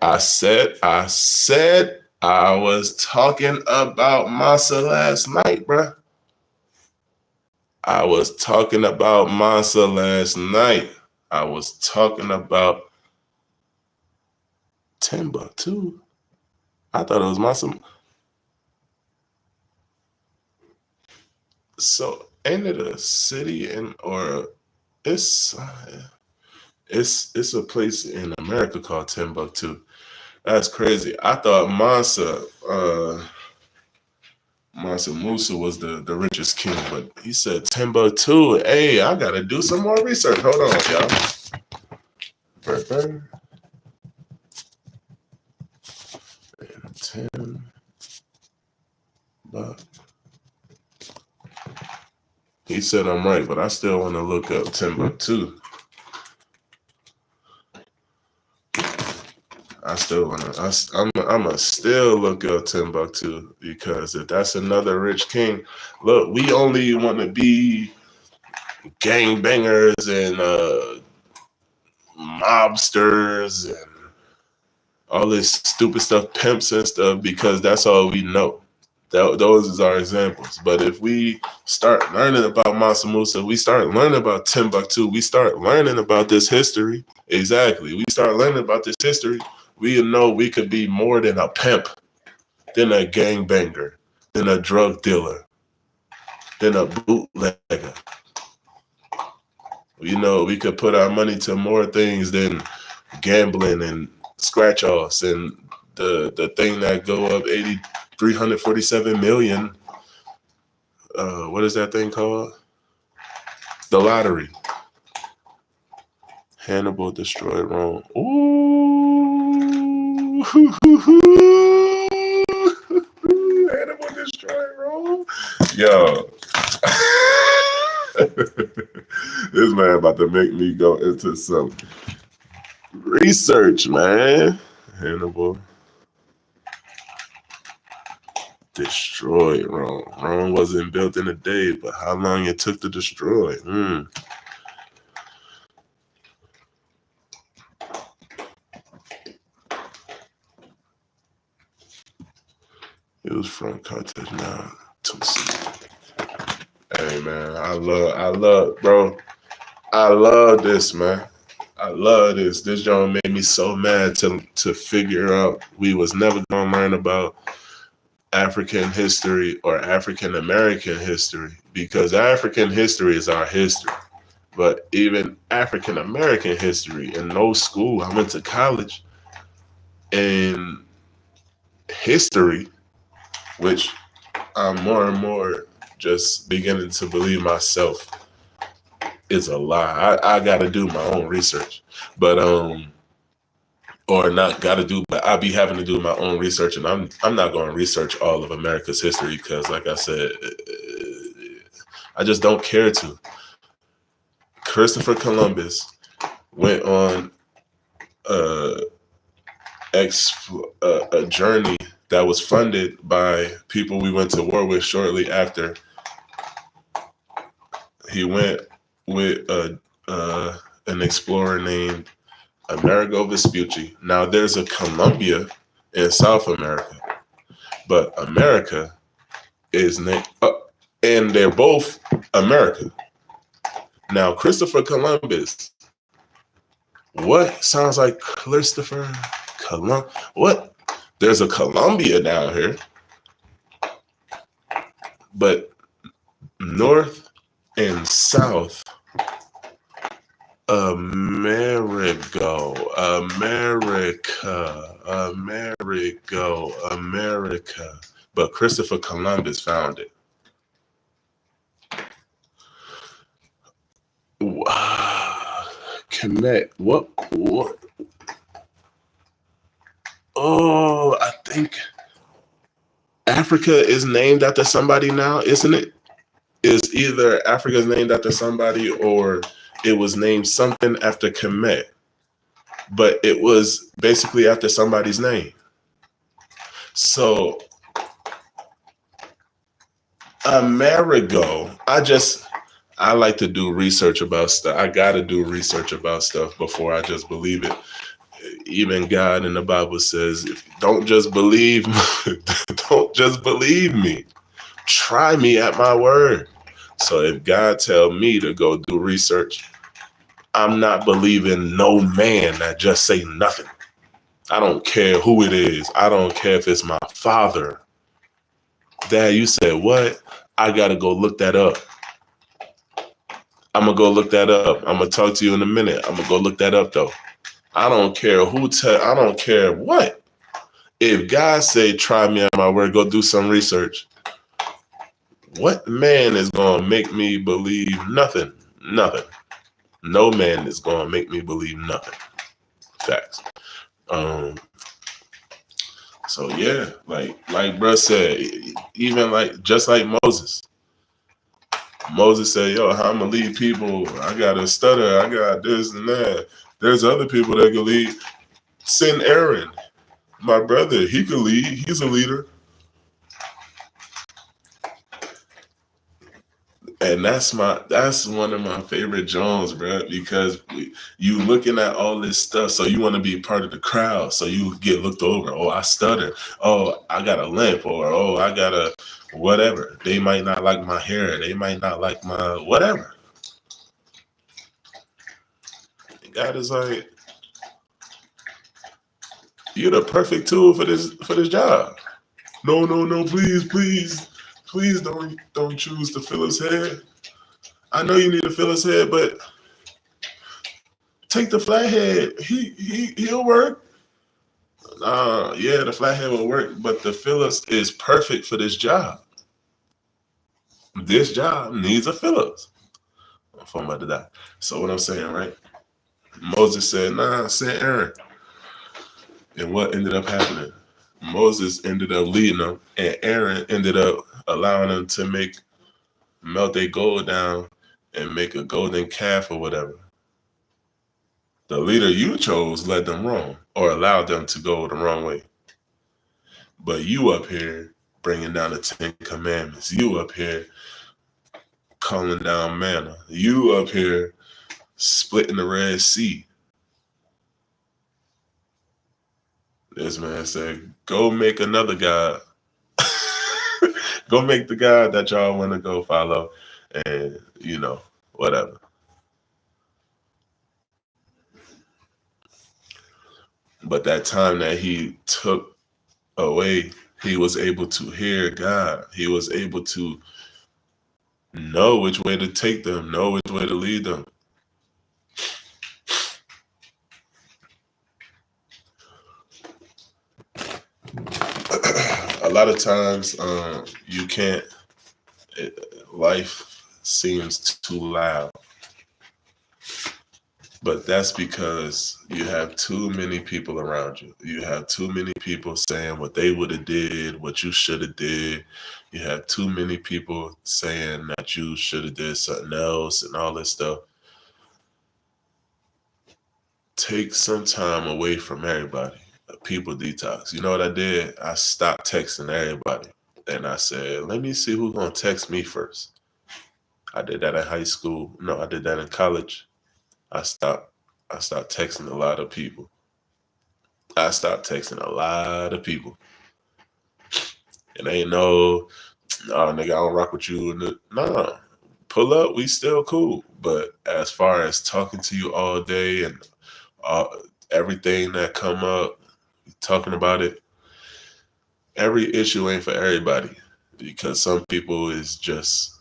I said I was talking about Masa last night, bro. I was talking about Masa last night. I was talking about Timbuktu. I thought it was Masa. So ain't it a city or it's a place in America called Timbuktu. That's crazy. I thought Mansa Musa was the richest king, but he said Timbuktu. Hey, I gotta do some more research. Hold on, y'all. He said I'm right, but I still want to look up Timbuktu. I'ma still look up Timbuktu, because if that's another rich king, look, we only want to be gangbangers and mobsters and all this stupid stuff, pimps and stuff, because that's all we know. Those is our examples. But if we start learning about Mansa Musa, we start learning about Timbuktu, we start learning about this history. Exactly. We start learning about this history. We know we could be more than a pimp, than a gangbanger, than a drug dealer, than a bootlegger. We could put our money to more things than gambling and scratch-offs and the thing that go up 347 million. What is that thing called? The lottery. Hannibal destroyed Rome. Ooh. Hannibal destroyed Rome. Yo. This man about to make me go into some research, man. Hannibal destroyed Rome. Rome wasn't built in a day, but how long it took to destroy. It was from Carthage now to see. Hey man, I love, bro. I love this, man. I love this. This joint made me so mad to figure out we was never gonna learn about African history or African American history, because African history is our history. But even African American history, in no school, I went to college, in history, which I'm more and more just beginning to believe myself is a lie. I gotta do my own research, but or not gotta do, but I be having to do my own research, and I'm not going to research all of America's history, because, like I said, I just don't care to. Christopher Columbus went on a journey that was funded by people we went to war with shortly after. He went with an explorer named Amerigo Vespucci. Now there's a Colombia in South America, but America is named, and they're both America. Now Christopher Columbus. What sounds like Christopher Columbus? What? There's a Colombia down here, but North and South Amerigo, America. But Christopher Columbus found it. Connect. What? Oh, I think Africa is named after somebody now, isn't it? Is either Africa is named after somebody or it was named something after Kemet, but it was basically after somebody's name. So Amerigo, I like to do research about stuff. I gotta do research about stuff before I just believe it. Even God in the Bible says, don't just believe, don't just believe me. Try me at my word. So if God tell me to go do research, I'm not believing no man that just say nothing. I don't care who it is. I don't care if it's my father. Dad, you said what? I gotta go look that up. I'm gonna go look that up. I'm gonna talk to you in a minute. I'm gonna go look that up though. I don't care I don't care what. If God say, try me at my word, go do some research. What man is gonna make me believe nothing? Nothing. No man is gonna make me believe nothing. Facts. So yeah, like bro said, even like just like Moses. Moses said, yo, how I'm gonna lead people, I gotta stutter, I got this and that. There's other people that can lead. Send Aaron, my brother, he could lead, he's a leader. And that's one of my favorite Jones, bro, because you looking at all this stuff, so you want to be part of the crowd, so you get looked over. Oh, I stutter. Oh, I got a limp, or oh, I got a whatever. They might not like my hair. They might not like my whatever. God is like, you're the perfect tool for this job. No, please don't choose to fill his head. I know you need to fill his head, but take the flathead. He'll work. Yeah, the flathead will work, but the Phillips is perfect for this job. This job needs a Phillips. My phone about to die. So what I'm saying, right? Moses said, nah, send Aaron. And what ended up happening? Moses ended up leading them, and Aaron ended up allowing them to melt their gold down and make a golden calf or whatever. The leader you chose led them wrong or allowed them to go the wrong way. But you up here bringing down the 10 Commandments. You up here calling down manna. You up here splitting the Red Sea. This man said, go make another God. Go make the God that y'all want to go follow and, whatever. But that time that he took away, he was able to hear God. He was able to know which way to take them, know which way to lead them. A lot of times, you can't. Life seems too loud, but that's because you have too many people around you. You have too many people saying what they would have did, what you should have did. You have too many people saying that you should have did something else and all this stuff. Take some time away from everybody. A people detox. You know what I did? I stopped texting everybody. And I said, let me see who's going to text me first. I did that in high school. No, I did that in college. I stopped. I stopped texting a lot of people. I stopped texting a lot of people. And ain't no, oh nigga, I don't rock with you. Nah, pull up, we still cool. But as far as talking to you all day and uh, everything that come up, talking about it, every issue ain't for everybody because some people is just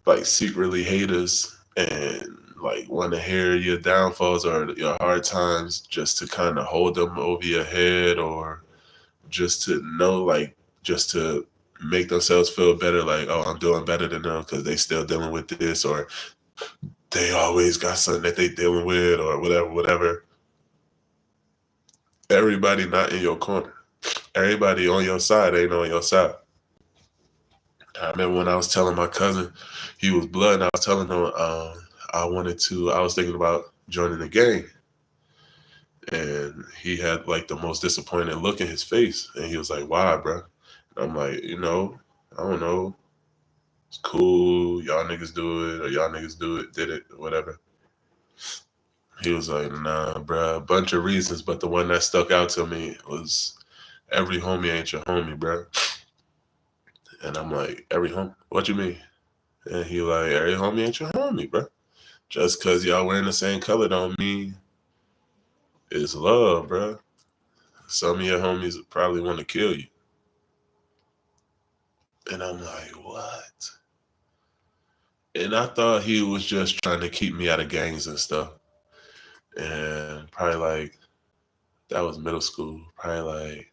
like secretly haters and like want to hear your downfalls or your hard times just to kind of hold them over your head or just to know, like, just to make themselves feel better, like, oh, I'm doing better than them because they still dealing with this, or they always got something that they dealing with, or whatever. Everybody not in your corner. Everybody on your side ain't on your side. I remember when I was telling my cousin, he was blood, and I was telling him I was thinking about joining the gang. And he had like the most disappointed look in his face. And he was like, why, bro? And I'm like, I don't know. It's cool. Y'all niggas do it, or y'all niggas did it, or whatever. He was like, nah, bro. A bunch of reasons, but the one that stuck out to me was every homie ain't your homie, bro. And I'm like, every homie? What you mean? And he like, every homie ain't your homie, bro. Just cause y'all wearing the same color don't mean it's love, bro. Some of your homies probably want to kill you. And I'm like, what? And I thought he was just trying to keep me out of gangs and stuff. And probably like, that was middle school. Probably like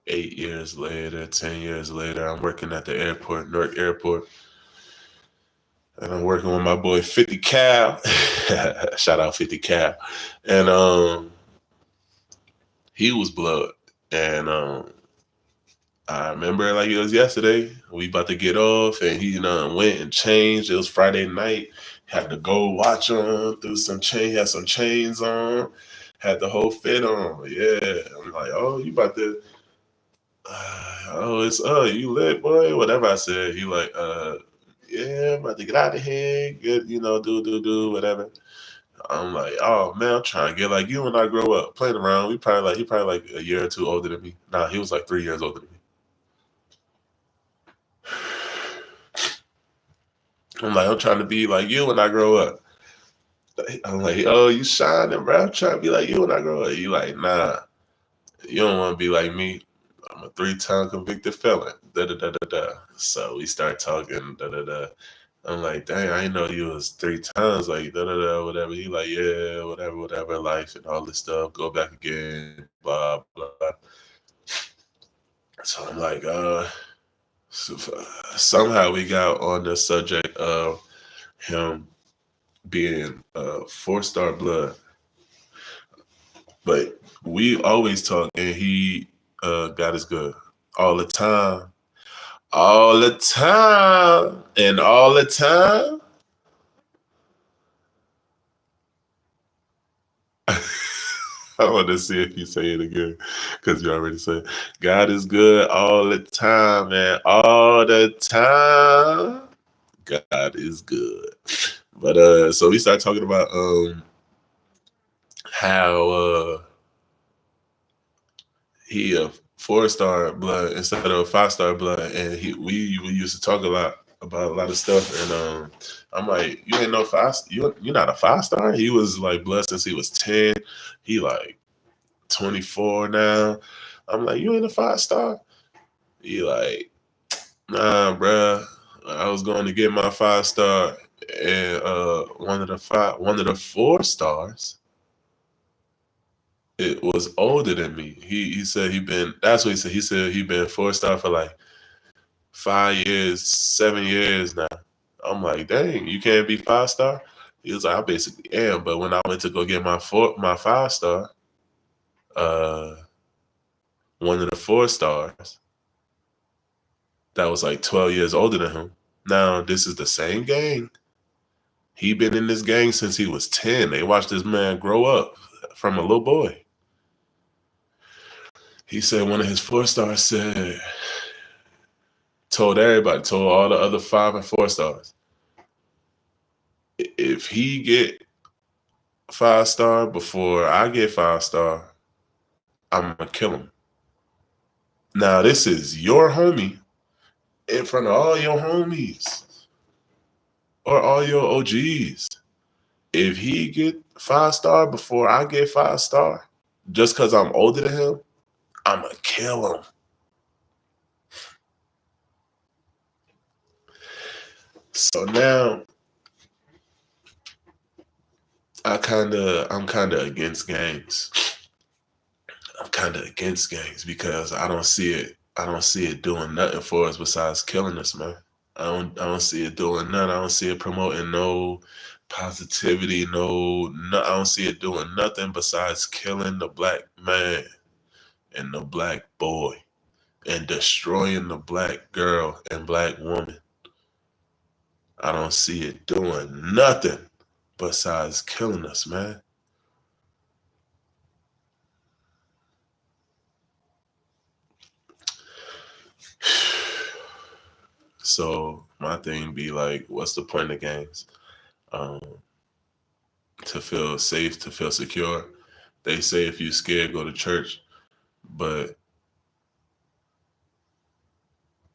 8 years later, 10 years later, I'm working at the airport, Newark Airport. And I'm working with my boy 50 Cal. Shout out 50 Cal. And he was blood. And I remember like it was yesterday. We about to get off, and he went and changed. It was Friday night. Had to go watch him through some chain. Had some chains on. Had the whole fit on. Yeah, I'm like, oh, you about to? It's you lit, boy. Whatever I said. He like, yeah, I'm about to get out of here. Get do whatever. I'm like, oh man, I'm trying to get like you when I grow up. Playing around. He probably like a year or two older than me. Nah, he was like 3 years older than me. I'm like, I'm trying to be like you when I grow up. I'm like, oh, you shining, bro. I'm trying to be like you when I grow up. You like, nah, you don't want to be like me. I'm a 3-time convicted felon. Da da da da da. So we start talking. Da da da. I'm like, dang, I didn't know you was 3 times. Like, da da da, whatever. He like, yeah, whatever, life and all this stuff. Go back again, blah blah. So I'm like, so, somehow we got on the subject of him being 4-star blood. But we always talk, and he God is good all the time, all the time, and all the time. I want to see if you say it again because you already said God is good all the time, man, all the time. God is good. But so we start talking about how he a 4-star blood instead of a 5-star blood, and we used to talk a lot about a lot of stuff, and I'm like, you ain't no five, you're not a 5-star. He was like blood since he was 10. He like 24 now. I'm like, you ain't a 5-star. He like, nah, bruh. I was going to get my 5-star, and one of the 4-stars, it was older than me. He said that's what he said. He said he been 4-star for like 5 years, 7 years now. I'm like, dang, you can't be 5-star? He was like, I basically am. But when I went to go get my 5-star, uh, one of the 4-stars that was like 12 years older than him. Now this is the same gang. He been in this gang since he was 10. They watched this man grow up from a little boy. He said one of his 4-stars told everybody, told all the other 5 and 4-stars. if he get 5 star before I get 5 star, I'm gonna kill him. Now this is your homie in front of all your homies or all your OGs. If he get 5 star before I get 5 star, just because I'm older than him, I'm gonna kill him. So now I'm kind of against gangs. I'm kind of against gangs because I don't see it doing nothing for us besides killing us, man. I don't see it doing nothing. I don't see it promoting no positivity, no. I don't see it doing nothing besides killing the black man and the black boy and destroying the black girl and black woman. I don't see it doing nothing besides killing us, man. So my thing be like, what's the point of games? To feel safe, to feel secure. They say if you scared, go to church. But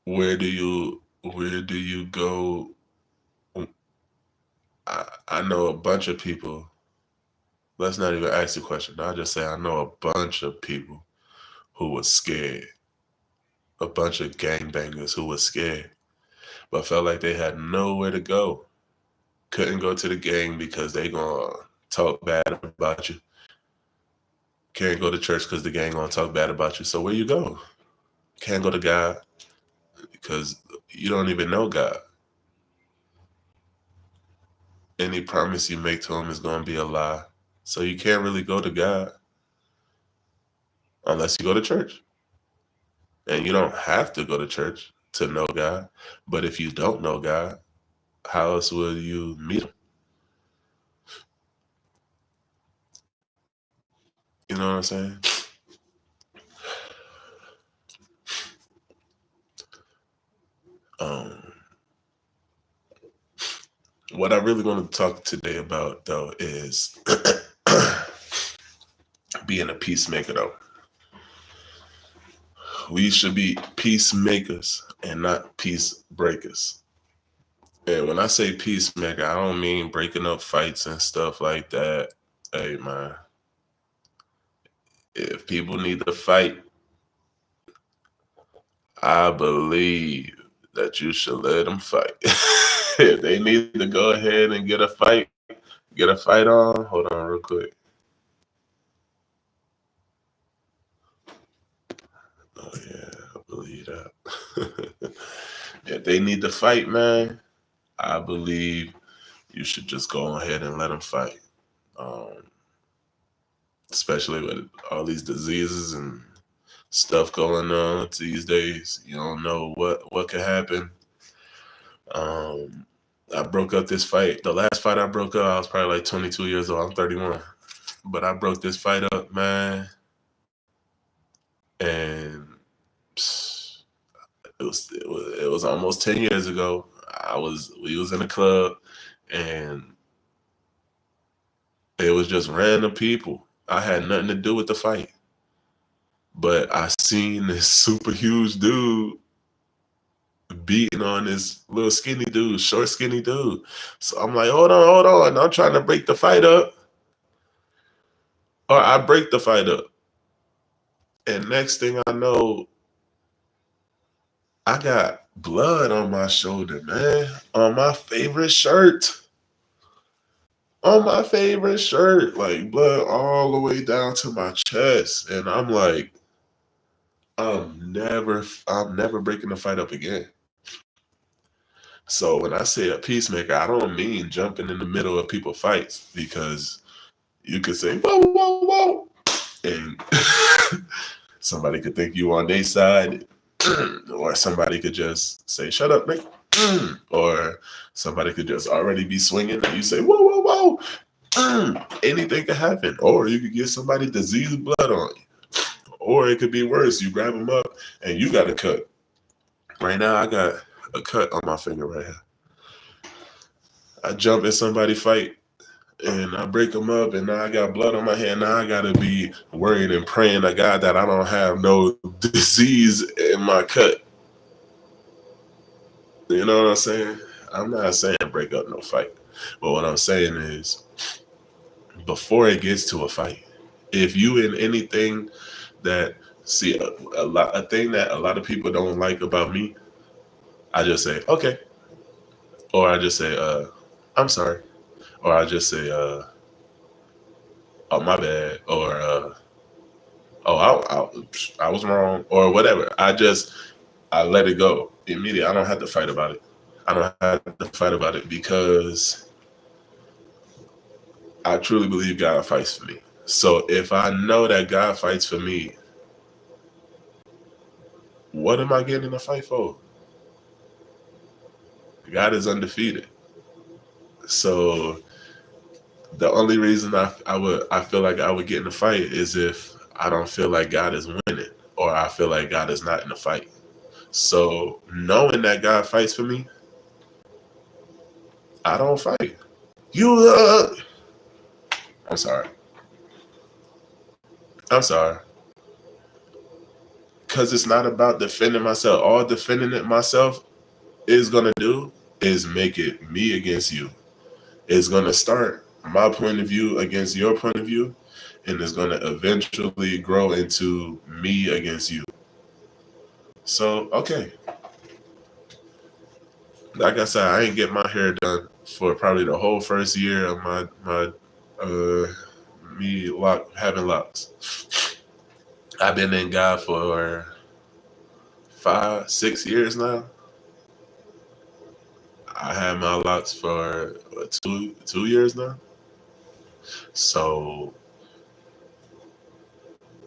where do you go? I know a bunch of people. Let's not even ask the question. I'll just say I know a bunch of people who was scared. A bunch of gangbangers who was scared, but felt like they had nowhere to go. Couldn't go to the gang because they gonna talk bad about you. Can't go to church because the gang gonna talk bad about you. So where you go? Can't go to God because you don't even know God. Any promise you make to him is gonna be a lie. So you can't really go to God unless you go to church. And you don't have to go to church to know God. But if you don't know God, how else will you meet him? You know what I'm saying? Um, what I really want to talk today about though is being a peacemaker though. We should be peacemakers and not peace breakers. And when I say peacemaker, I don't mean breaking up fights and stuff like that. Hey man, if people need to fight, I believe that you should let them fight. If they need to go ahead and get a fight on. Hold on real quick. Oh yeah, I believe that. If they need to fight, man, I believe you should just go ahead and let them fight. Um, Especially with all these diseases and stuff going on these days, you don't know what could happen. Um, I broke up this fight. The last fight I broke up, I was probably like 22 years old. I'm 31, but I broke this fight up, man, and pss, it was almost 10 years ago. We was in a club, and it was just random people. I had nothing to do with the fight, but I seen this super huge dude beating on this little skinny dude, short skinny dude. So I'm like, hold on. I'm trying to break the fight up, or I break the fight up, and next thing I know, I got blood on my shoulder, man, on my favorite shirt. On my favorite shirt, like blood all the way down to my chest. And I'm like, I'm never breaking the fight up again. So when I say a peacemaker, I don't mean jumping in the middle of people's fights because you could say, whoa, whoa, whoa. And somebody could think you on their side, or somebody could just say, shut up, Nick. Or somebody could just already be swinging and you say, whoa, whoa, whoa. Anything could happen. Or you could get somebody diseased blood on you. Or it could be worse. You grab them up and you got a cut. Right now, I got a cut on my finger right here. I jump in somebody fight and I break them up, and now I got blood on my hand. Now I gotta be worried and praying to God that I don't have no disease in my cut. You know what I'm saying? I'm not saying break up no fight, but what I'm saying is before it gets to a fight, if you in anything that see a thing that a lot of people don't like about me, I just say okay, or I just say I'm sorry, or I just say oh my bad, or oh I was wrong, or whatever. I let it go immediately. I don't have to fight about it. I don't have to fight about it because I truly believe God fights for me. So if I know that God fights for me, what am I getting in a fight for? God is undefeated. So the only reason I feel like I would get in a fight is if I don't feel like God is winning, or I feel like God is not in the fight. So knowing that God fights for me, I don't fight. You I'm sorry. I'm sorry. Cause it's not about defending myself. All defending it myself is gonna do is make it me against you. It's gonna start my point of view against your point of view, and it's gonna eventually grow into me against you. So okay, like I said, I ain't get my hair done for probably the whole first year of my uh me having locks. I've been in God for 5, 6 years now. I had my locks for what, 2 years now. So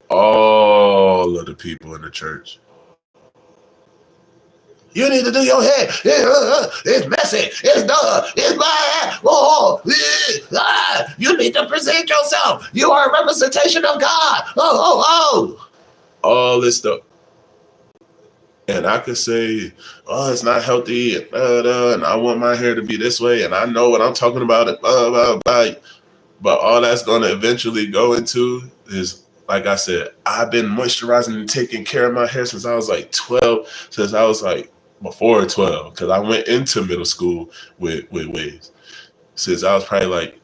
all of the people in the church, you need to do your hair. It's messy. It's done. It's bad. Oh, you need to present yourself. You are a representation of God. All this stuff. And I could say, oh, it's not healthy, and I want my hair to be this way, and I know what I'm talking about, and blah, blah, blah. But all that's going to eventually go into is, like I said, I've been moisturizing and taking care of my hair since I was like 12, since I was like before 12, because I went into middle school with waves. Since I was probably like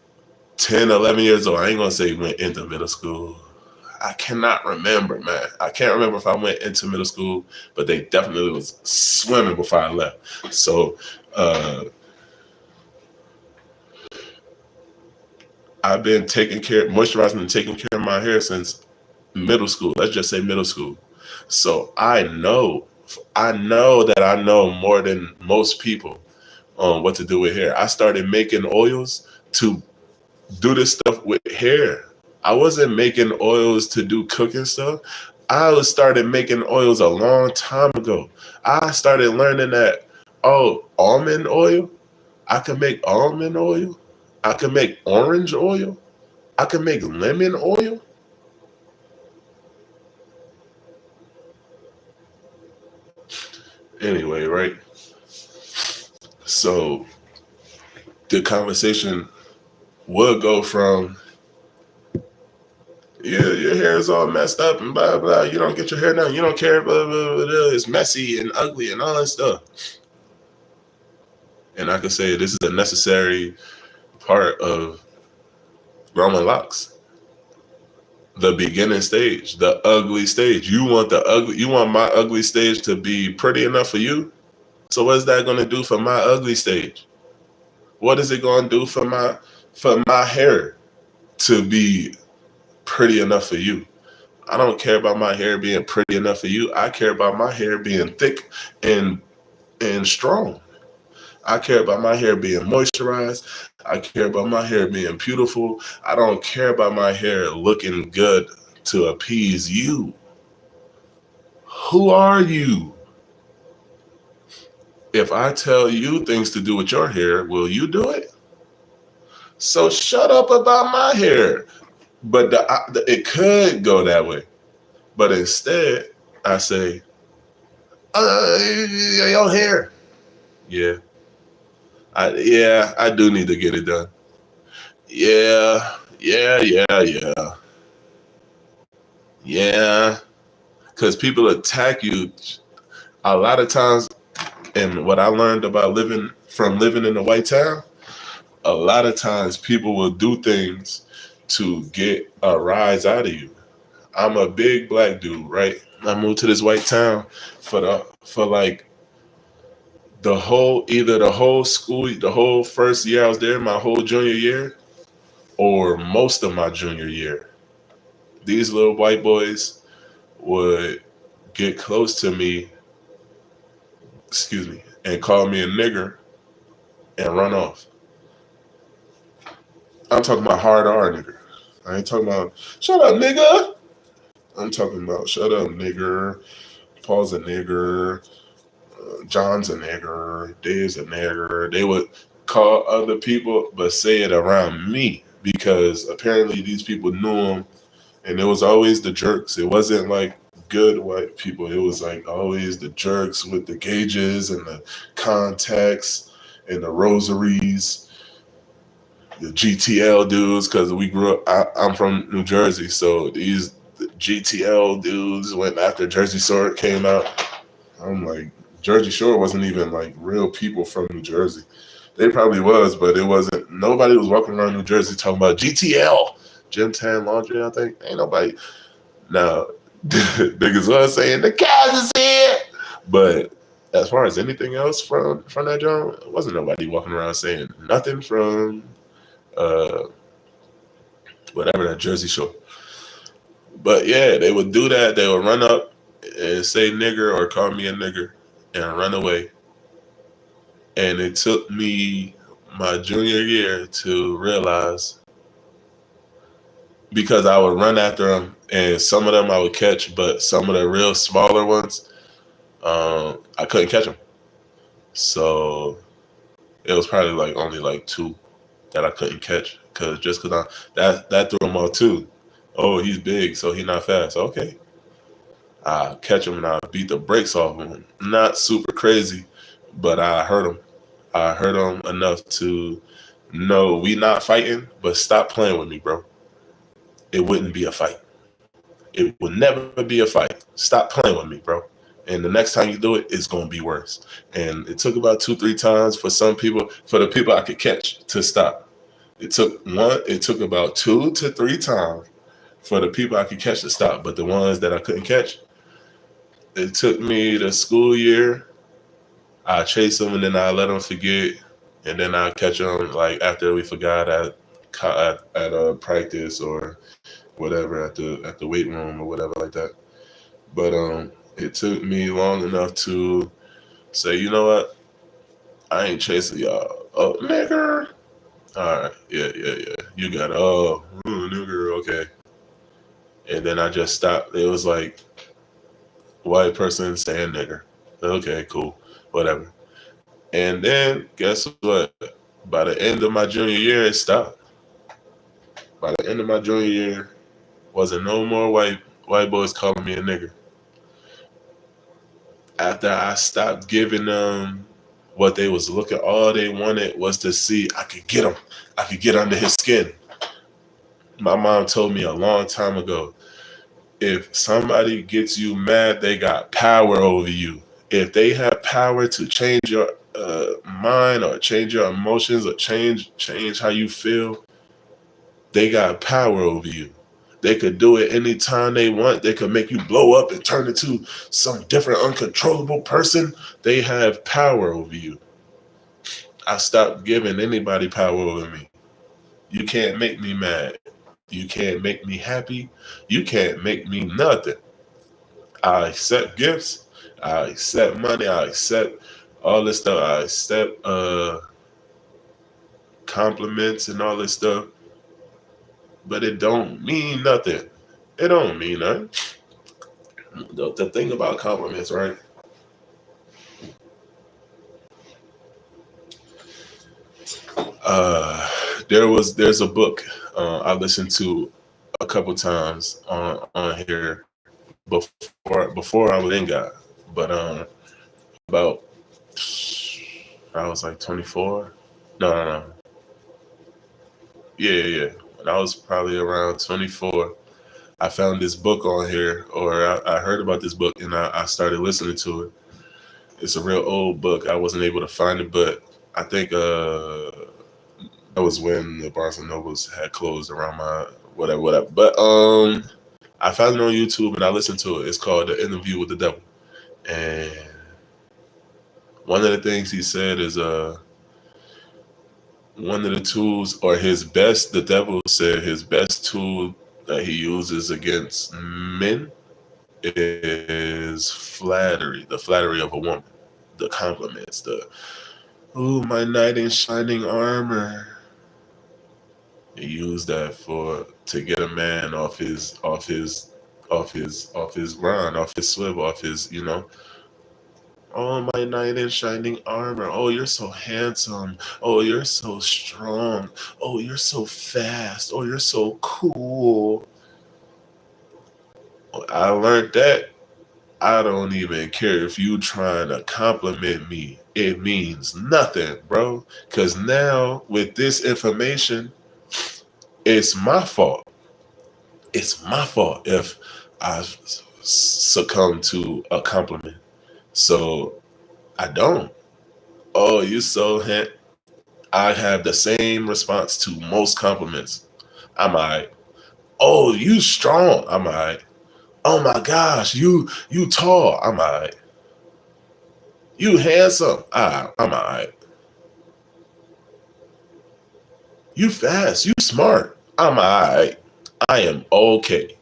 10, 11 years old. I ain't going to say went into middle school. I cannot remember, man. I can't remember if I went into middle school, but they definitely was swimming before I left. So I've been moisturizing and taking care of my hair since middle school. Let's just say middle school. So I know that I know more than most people on what to do with hair. I started making oils to do this stuff with hair. I wasn't making oils to do cooking stuff. I started making oils a long time ago. I started learning that, almond oil, I can make almond oil. I can make orange oil. I can make lemon oil. Anyway, right? So the conversation would go from, yeah, your hair is all messed up and blah, blah. You don't get your hair done. You don't care. Blah, blah, blah, blah. It's messy and ugly and all that stuff. And I could say this is a necessary part of growing locks. The beginning stage, the ugly stage. You want my ugly stage to be pretty enough for you? So what's that going to do for my ugly stage? What is it going to do for my hair to be pretty enough for you? I don't care about my hair being pretty enough for you. I care about my hair being thick and strong. I care about my hair being moisturized. I care about my hair being beautiful. I don't care about my hair looking good to appease you. Who are you? If I tell you things to do with your hair, will you do it? So shut up about my hair. But it could go that way. But instead, I say, your hair. Yeah. Yeah, I do need to get it done. Yeah. Yeah. Because people attack you a lot of times. And what I learned about living in a white town, a lot of times people will do things to get a rise out of you. I'm a big black dude, right? I moved to this white town for like the whole school, the whole first year I was there, my whole junior year, or most of my junior year. These little white boys would get close to me, excuse me, and call me a nigger and run off. I'm talking about hard R nigger. I ain't talking about shut up nigga. I'm talking about shut up nigger, Paul's a nigger, John's a nigger, Dave's a nigger. They would call other people, but say it around me because apparently these people knew him, and it was always the jerks. It wasn't like good white people. It was like always the jerks with the gauges and the contacts and the rosaries, the GTL dudes. Because we grew up. I'm from New Jersey, so these GTL dudes went after Jersey Shore came out. I'm like, Jersey Shore wasn't even like real people from New Jersey. They probably was, but it wasn't. Nobody was walking around New Jersey talking about GTL, Gym Tan Laundry. I think ain't nobody. Now, niggas was saying the Cavs is here, but as far as anything else from that joint, wasn't nobody walking around saying nothing from uh whatever that Jersey Shore. But yeah, they would do that. They would run up and say nigger or call me a nigger and run away. And it took me my junior year to realize because I would run after them, and some of them I would catch, but some of the real smaller ones, I couldn't catch them. So it was probably like only like two that I couldn't catch because that threw them off too. Oh, he's big, so he's not fast. Okay, I catch him and I beat the brakes off him. Not super crazy, but I hurt him. I hurt him enough to know we not fighting, but stop playing with me, bro. It wouldn't be a fight. It will never be a fight. Stop playing with me, bro. And the next time you do it, it's gonna be worse. And it took about 2-3 times for some people, for the people I could catch to stop. It took about 2 to 3 times for the people I could catch to stop. But the ones that I couldn't catch, it took me the school year. I chase them and then I let them forget, and then I catch them like after we forgot at a practice or whatever at the weight room or whatever like that. But it took me long enough to say, you know what, I ain't chasing y'all. Oh, nigger. All right, yeah. You got it. Oh, nigger. Okay. And then I just stopped. It was like white person saying nigger. Okay, cool, whatever. And then guess what? By the end of my junior year, it stopped. By the end of my junior year, wasn't no more white boys calling me a nigger. After I stopped giving them what they was looking, all they wanted was to see I could get him. I could get under his skin. My mom told me a long time ago, if somebody gets you mad, they got power over you. If they have power to change your mind or change your emotions or change how you feel, they got power over you. They could do it anytime they want. They could make you blow up and turn into some different uncontrollable person. They have power over you. I stopped giving anybody power over me. You can't make me mad. You can't make me happy. You can't make me nothing. I accept gifts. I accept money. I accept all this stuff. I accept compliments and all this stuff. But it don't mean nothing. It don't mean nothing. The thing about compliments, right? There's a book I listened to a couple times on here before I was in God, but about I was like 24. No, no, no. Yeah, yeah, yeah. When I was probably around 24, I found this book on here, or I heard about this book, and I started listening to it. It's a real old book. I wasn't able to find it, but I think that was when the Barnes and Nobles had closed around my whatever, whatever. But I found it on YouTube and I listened to it. It's called The Interview with the Devil, and one of the things he said is one of the tools, or his best, the devil said his best tool that he uses against men is flattery, the flattery of a woman, the compliments, the oh my knight in shining armor. He used that for to get a man off his grind, off his swivel, off his, you know. Oh, my knight in shining armor. Oh, you're so handsome. Oh, you're so strong. Oh, you're so fast. Oh, you're so cool. I learned that I don't even care if you trying to compliment me. It means nothing, bro. Cause now with this information, it's my fault. It's my fault if I succumb to a compliment. So I don't. Oh, you so I have the same response to most compliments. I'm like, oh, you strong. I'm like, oh my gosh, you tall. I'm like, you handsome. I'm like, you fast. You smart. I'm like, I am okay.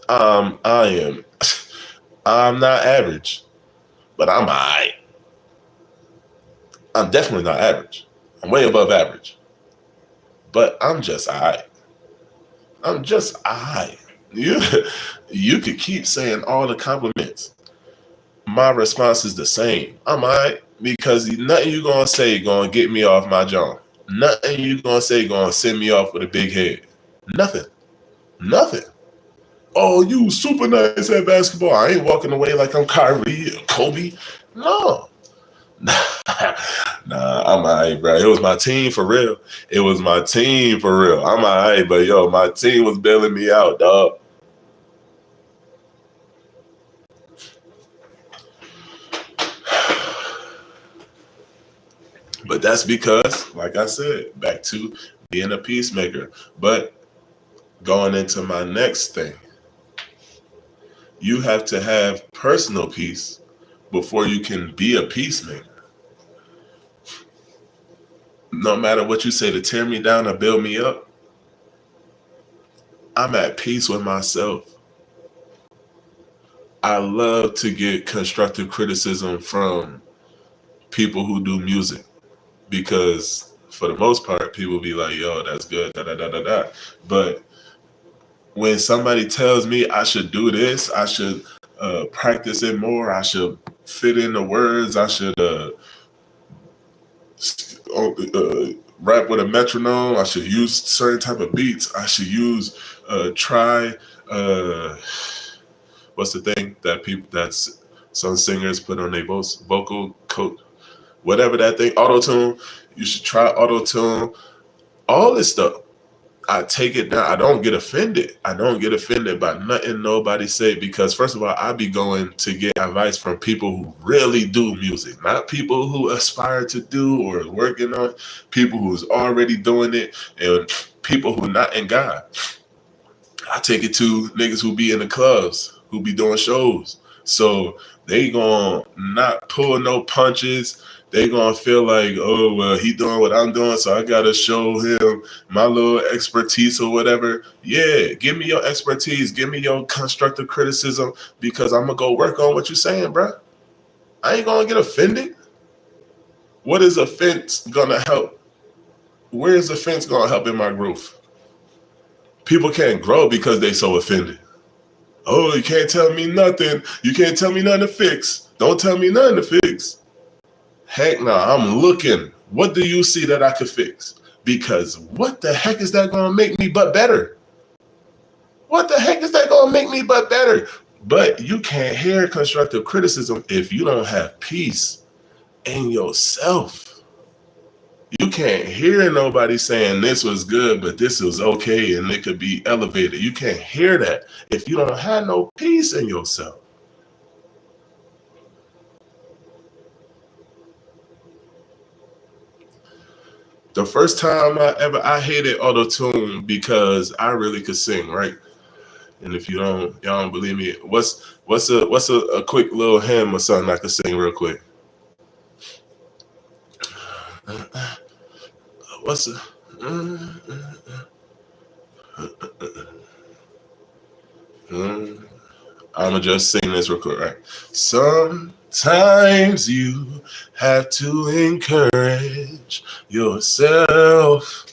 I am. I'm not average, but I'm alright. I'm definitely not average. I'm way above average, but I'm just alright. I'm just alright. You, you could keep saying all the compliments. My response is the same. I'm alright because nothing you gonna say gonna get me off my jaw. Nothing you gonna say gonna send me off with a big head. Nothing. Nothing. Oh, you super nice at basketball. I ain't walking away like I'm Kyrie or Kobe. No. Nah, I'm alright, bro. It was my team for real. It was my team for real. I'm alright, but yo, my team was bailing me out, dog. But that's because, like I said, back to being a peacemaker. But going into my next thing, you have to have personal peace before you can be a peacemaker. No matter what you say to tear me down or build me up, I'm at peace with myself. I love to get constructive criticism from people who do music because for the most part, people be like, yo, that's good, da da da da da. But when somebody tells me I should do this, I should practice it more, I should fit in the words, I should rap with a metronome, I should use certain type of beats, I should use try what's the thing that people that's some singers put on their vocal coat, whatever that thing, auto tune. You should try auto tune. All this stuff. I take it down. I don't get offended. I don't get offended by nothing nobody say because first of all, I be going to get advice from people who really do music, not people who aspire to do or working on, people who's already doing it and people who not in God. I take it to niggas who be in the clubs, who be doing shows. So they gonna not pull no punches. They gonna feel like, oh well, he doing what I'm doing, so I gotta show him my little expertise or whatever. Yeah, give me your expertise, give me your constructive criticism, because I'm gonna go work on what you're saying, bro. I ain't gonna get offended. What is offense gonna help? Where is offense gonna help in my growth? People can't grow because they so offended. Oh, you can't tell me nothing. You can't tell me nothing to fix. Don't tell me nothing to fix. Heck no, I'm looking. What do you see that I could fix? Because what the heck is that going to make me but better? What the heck is that going to make me but better? But you can't hear constructive criticism if you don't have peace in yourself. You can't hear nobody saying this was good, but this was okay and it could be elevated. You can't hear that if you don't have no peace in yourself. The first time I hated auto tune because I really could sing, right? And if y'all don't believe me, what's a quick little hymn or something I could sing real quick? What's a I'ma just sing this real quick, right? Sometimes you have to encourage yourself.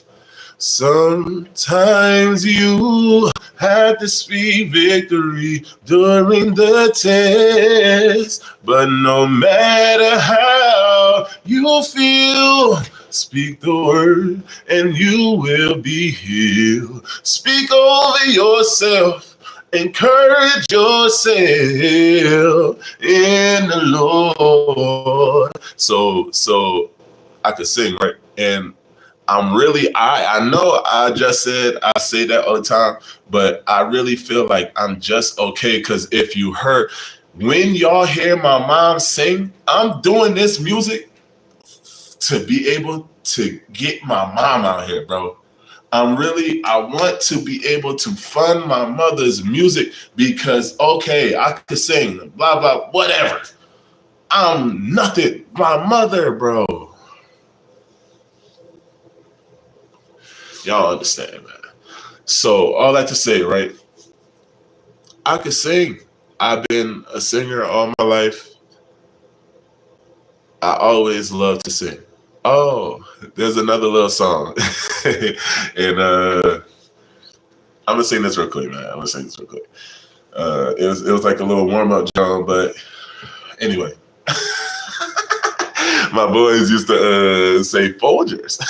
Sometimes you have to speak victory during the test. But no matter how you feel, speak the word and you will be healed. Speak over yourself. Encourage yourself in the Lord. So I could sing, right? And I know I just said I say that all the time, but I really feel like I'm just okay. Cause if you heard when y'all hear my mom sing, I'm doing this music to be able to get my mom out here, bro. I want to be able to fund my mother's music because, okay, I could sing, blah, blah, whatever. I'm nothing. My mother, bro. Y'all understand, man. So, all that to say, right? I could sing. I've been a singer all my life. I always love to sing. Oh, there's another little song. And I'm gonna sing this real quick, man. I'm gonna sing this real quick. It was like a little warm up, John, but anyway, my boys used to say Folgers.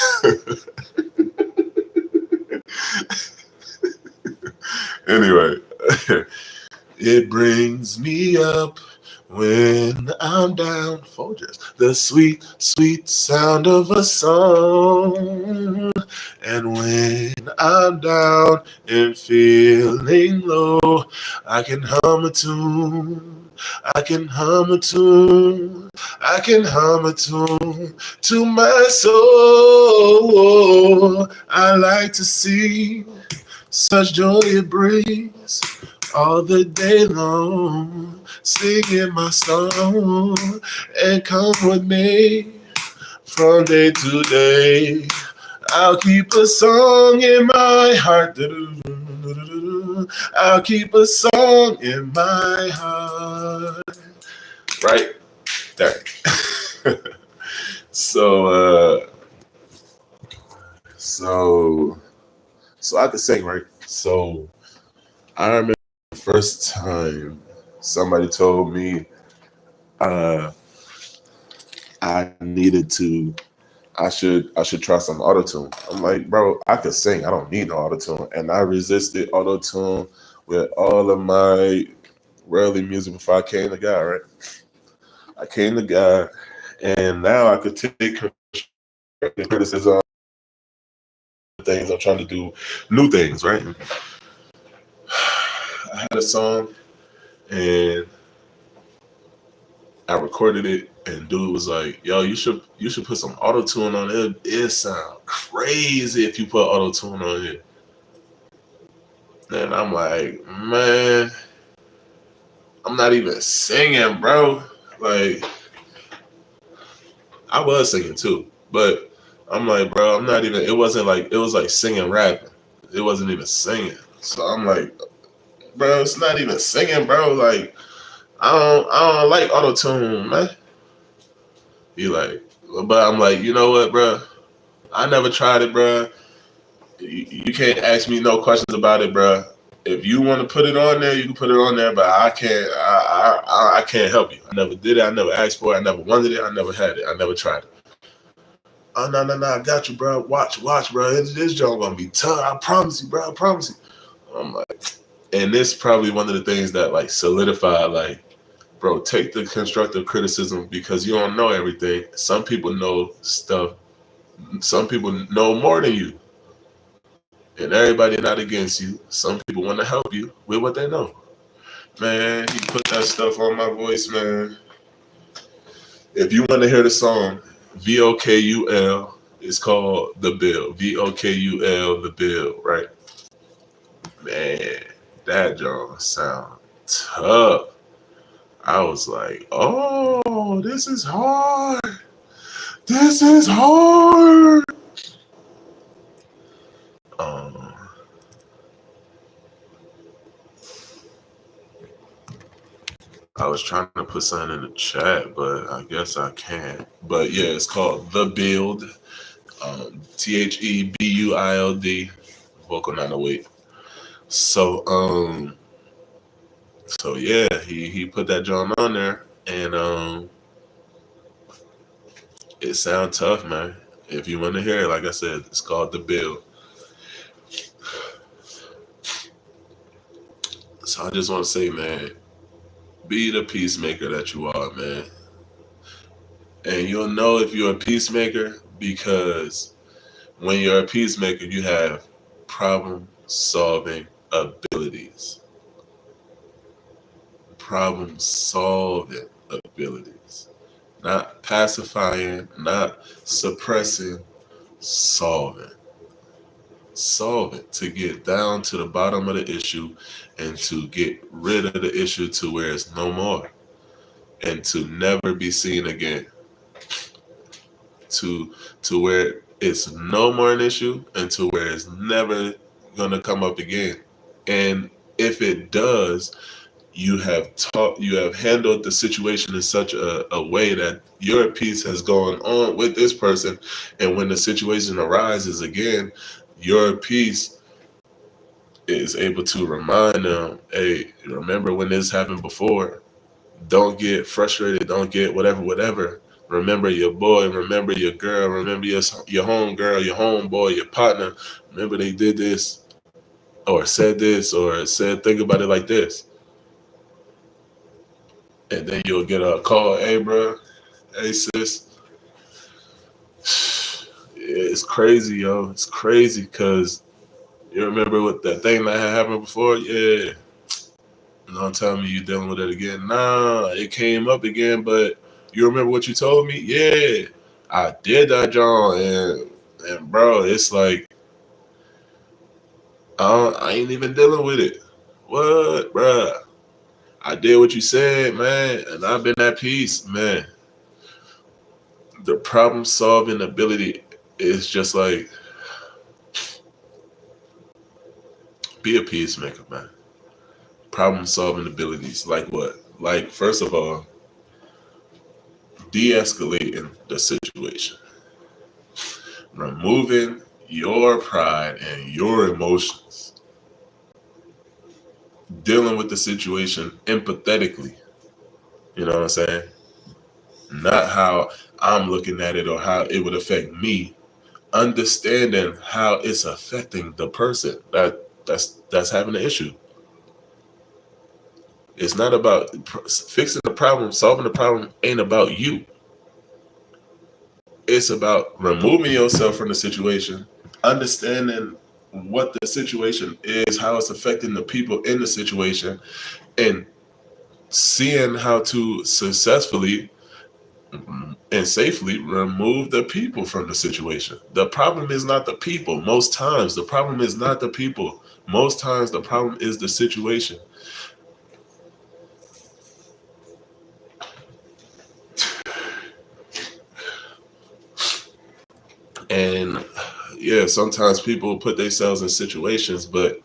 Anyway, it brings me up when I'm down. Folgers, the sweet, sweet sound of a song. And when I'm down and feeling low, I can hum a tune. I can hum a tune. I can hum a tune to my soul. I like to sing, such joy it brings all the day long. Singing my song and come with me from day to day. I'll keep a song in my heart. I'll keep a song in my heart. Right there. So I could sing, right? So I remember the first time somebody told me I needed to I should try some autotune. I'm like, bro, I could sing. I don't need no autotune. And I resisted autotune with all of my worldly music before I came to God, right? I came to God, and now I could take criticism, things. I'm trying to do new things, right? I had a song, and I recorded it, and dude was like, "Yo, you should put some auto tune on it. It sound crazy if you put auto tune on it." And I'm like, man, I'm not even singing, bro. Like, I was singing too, but I'm like, bro, I'm not even. It wasn't like it was like singing, rapping. It wasn't even singing. So I'm like, bro, it's not even singing, bro. Like, I don't like auto tune, man. He like, but I'm like, you know what, bro? I never tried it, bro. You can't ask me no questions about it, bro. If you want to put it on there, you can put it on there, but I can't. I can't help you. I never did it. I never asked for it. I never wanted it. I never had it. I never tried it. Oh no, no, no! I got you, bro. Watch, bro. This joint gonna be tough. I promise you, bro. I promise you. I'm like, and this probably one of the things that like solidified, like, bro, take the constructive criticism because you don't know everything. Some people know stuff Some people know more than you, and everybody not against you. Some people want to help you with what they know. Man, he put that stuff on my voice, man. If you want to hear the song, VOKUL, it's called The Bill. VOKUL, The Bill, right? Man, that John sound tough. I was like, oh, this is hard. This is hard. Um, I was trying to put something in the chat, but I guess I can't. But yeah, it's called The Build. THEBUILD. Vocal 908. So so yeah, he put that John on there, and it sounds tough, man. If you want to hear it, like I said, it's called The Build. So I just want to say, man, be the peacemaker that you are, man. And you'll know if you're a peacemaker because when you're a peacemaker, you have problem solving abilities. Problem solving abilities. Not pacifying, not suppressing, solving. Solve it to get down to the bottom of the issue and to get rid of the issue to where it's no more and to never be seen again. To where it's no more an issue and to where it's never gonna come up again. And if it does, you have handled the situation in such a way that your peace has gone on with this person, and when the situation arises again, your peace is able to remind them, hey, remember when this happened before? Don't get frustrated, don't get whatever. Remember your boy, remember your girl, remember your home girl, your home boy, your partner. Remember they did this or said this or said think about it like this. And then you'll get a call, hey bro, hey sis. It's crazy, yo. It's crazy because you remember what that thing that had happened before? Yeah. Don't tell me you dealing with it again. Nah, it came up again, but you remember what you told me? Yeah. I did that, John, and bro, it's like I ain't even dealing with it. What, bro? I did what you said, man, and I've been at peace, man. The problem solving ability is just like be a peacemaker, man. Problem solving abilities, like what? Like first of all, de-escalating the situation, removing your pride and your emotions, dealing with the situation empathetically. You know what I'm saying? Not how I'm looking at it or how it would affect me. Understanding how it's affecting the person that's having the issue. It's not about fixing the problem, solving the problem ain't about you. It's about removing yourself from the situation, understanding what the situation is, how it's affecting the people in the situation, and seeing how to successfully and safely remove the people from the situation. The problem is not the people. Most times, the problem is not the people. Most times, the problem is the situation. And yeah, sometimes people put themselves in situations, but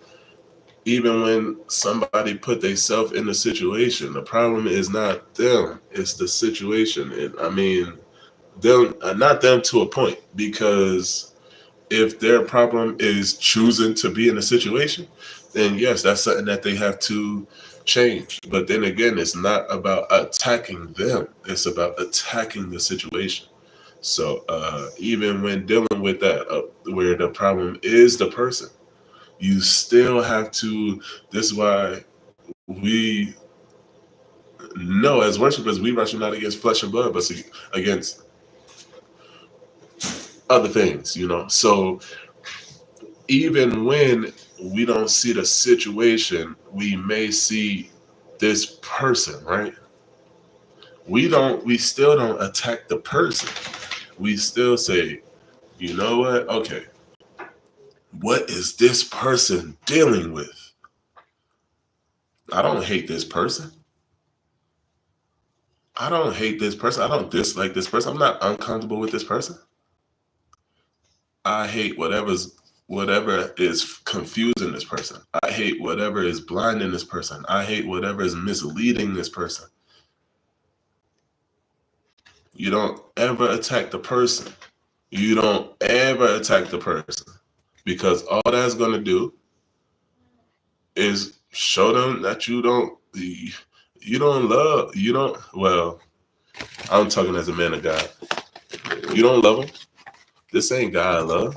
even when somebody put themselves in the situation, the problem is not them, it's the situation. And I mean, them, not them to a point, because if their problem is choosing to be in a situation, then yes, that's something that they have to change. But then again, it's not about attacking them, it's about attacking the situation. So even when dealing with that, where the problem is the person, you still have to. This is why we know as worshipers, we wrestle not against flesh and blood, but against other things, So even when we don't see the situation, we may see this person, right? We still don't attack the person. We still say, you know what? Okay, what is this person dealing with? I don't hate this person. I don't hate this person. I don't dislike this person. I'm not uncomfortable with this person. I hate whatever is confusing this person. I hate whatever is blinding this person. I hate whatever is misleading this person. You don't ever attack the person. You don't ever attack the person, because all that's going to do is show them that well, I'm talking as a man of God. You don't love them. This ain't God love.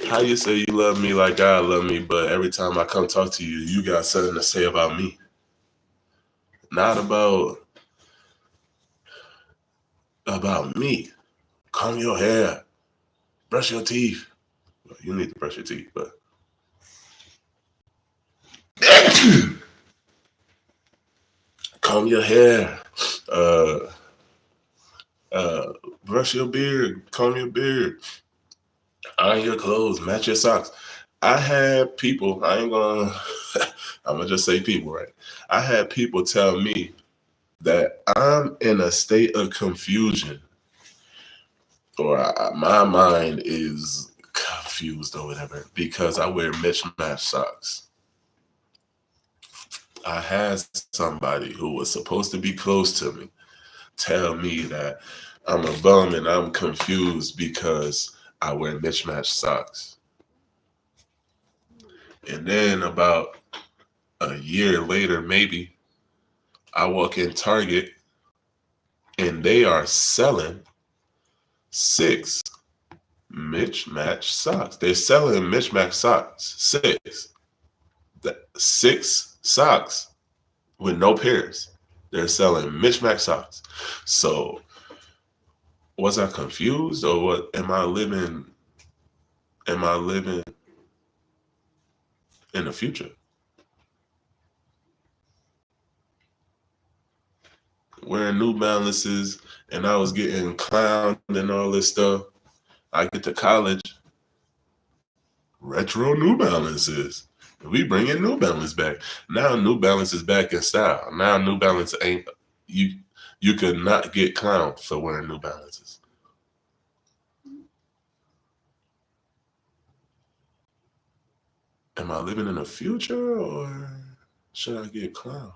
How you say you love me like God love me, but every time I come talk to you, you got something to say about me? Not about me. Comb your hair, brush your teeth. Well, you need to brush your teeth, but comb your hair, uh, brush your beard, comb your beard, iron your clothes, match your socks. I had people, I ain't gonna, I'm gonna just say people, right? I had people tell me that I'm in a state of confusion, or my mind is confused or whatever, because I wear mismatched socks. I had somebody who was supposed to be close to me tell me that I'm a bum and I'm confused because I wear mismatched socks. And then about a year later, maybe, I walk in Target and they are selling 6 mismatched socks. They're selling mismatched socks. 6 socks with no pairs. They're selling mismatched socks. So was I confused, or what? Am I living in the future? Wearing New Balances, and I was getting clowned and all this stuff. I get to college, retro New Balances. We bringing New Balance back. Now New Balance is back in style. Now New Balance ain't you. You could not get clowned for wearing New Balances. Am I living in the future, or should I get clowned?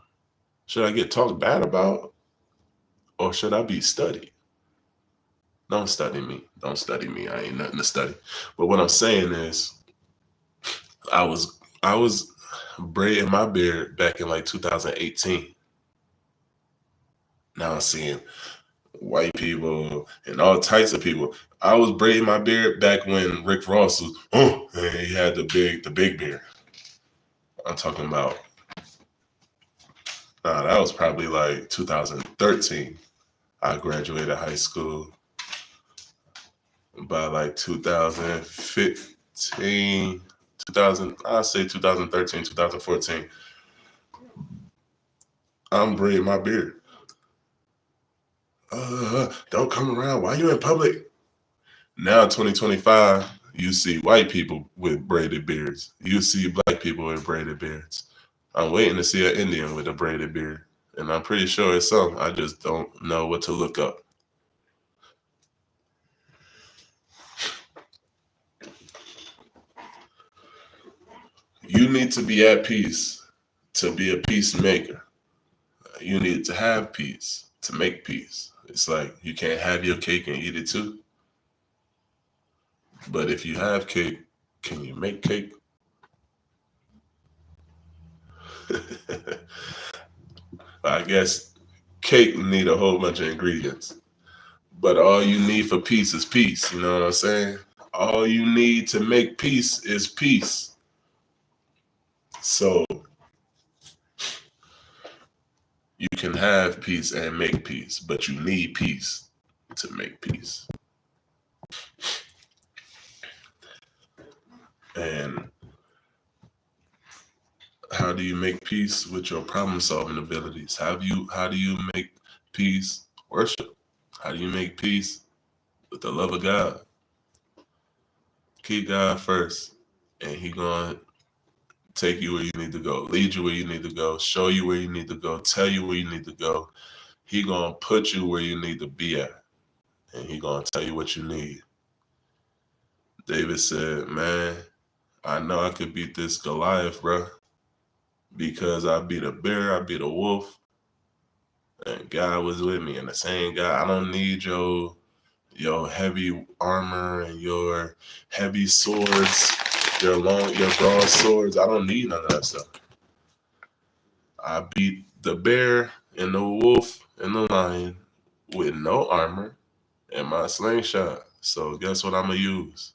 Should I get talked bad about, or should I be studied? Don't study me. Don't study me. I ain't nothing to study. But what I'm saying is, I was braiding my beard back in like 2018. Now I'm seeing white people and all types of people. I was braiding my beard back when Rick Ross was, and he had the big beard. I'm talking about, that was probably like 2013. I graduated high school. By like 2015, 2013, 2014, I'm braiding my beard. Don't come around. Why you in public? Now, 2025, you see white people with braided beards. You see black people with braided beards. I'm waiting to see an Indian with a braided beard. And I'm pretty sure it's some. I just don't know what to look up. You need to be at peace to be a peacemaker. You need to have peace to make peace. It's like you can't have your cake and eat it too. But if you have cake, can you make cake? I guess cake need a whole bunch of ingredients. But all you need for peace is peace. You know what I'm saying? All you need to make peace is peace. So you can have peace and make peace, but you need peace to make peace. And how do you make peace with your problem solving abilities? How do you make peace worship? How do you make peace with the love of God? Keep God first, and He gonna take you where you need to go, lead you where you need to go, show you where you need to go, tell you where you need to go. He gonna put you where you need to be at, and He gonna tell you what you need. David said, "Man, I know I could beat this Goliath, bro, because I beat a bear, I beat a wolf, and God was with me. And the same God, I don't need your heavy armor and your heavy swords, your broad swords. I don't need none of that stuff. I beat the bear and the wolf and the lion with no armor and my slingshot. So guess what I'm gonna use?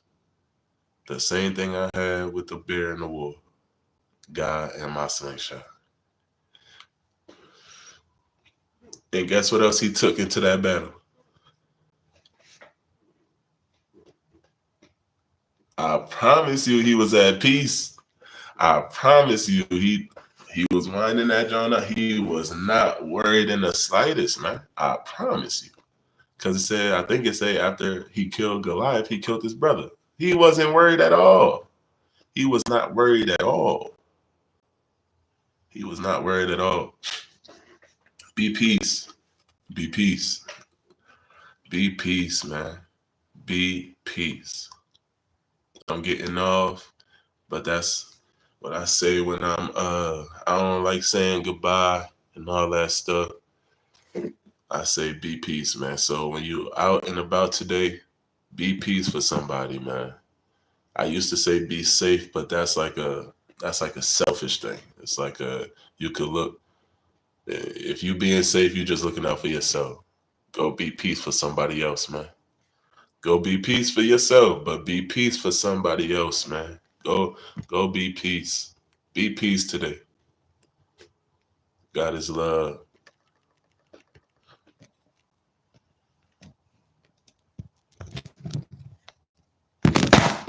The same thing I had with the bear and the wolf. God and my slingshot. And guess what else he took into that battle? I promise you he was at peace. I promise you he was winding that joint up. He was not worried in the slightest, man. I promise you. Because I think it said after he killed Goliath, he killed his brother. He wasn't worried at all. He was not worried at all. He was not worried at all. Be peace. Be peace. Be peace, man. Be peace. I'm getting off, but that's what I say when I don't like saying goodbye and all that stuff. I say be peace, man. So when you out and about today, be peace for somebody, man. I used to say be safe, but that's like a selfish thing. It's like you could look, if you being safe, you just looking out for yourself. Go be peace for somebody else, man. Go be peace for yourself, but be peace for somebody else, man. Go be peace. Be peace today. God is love.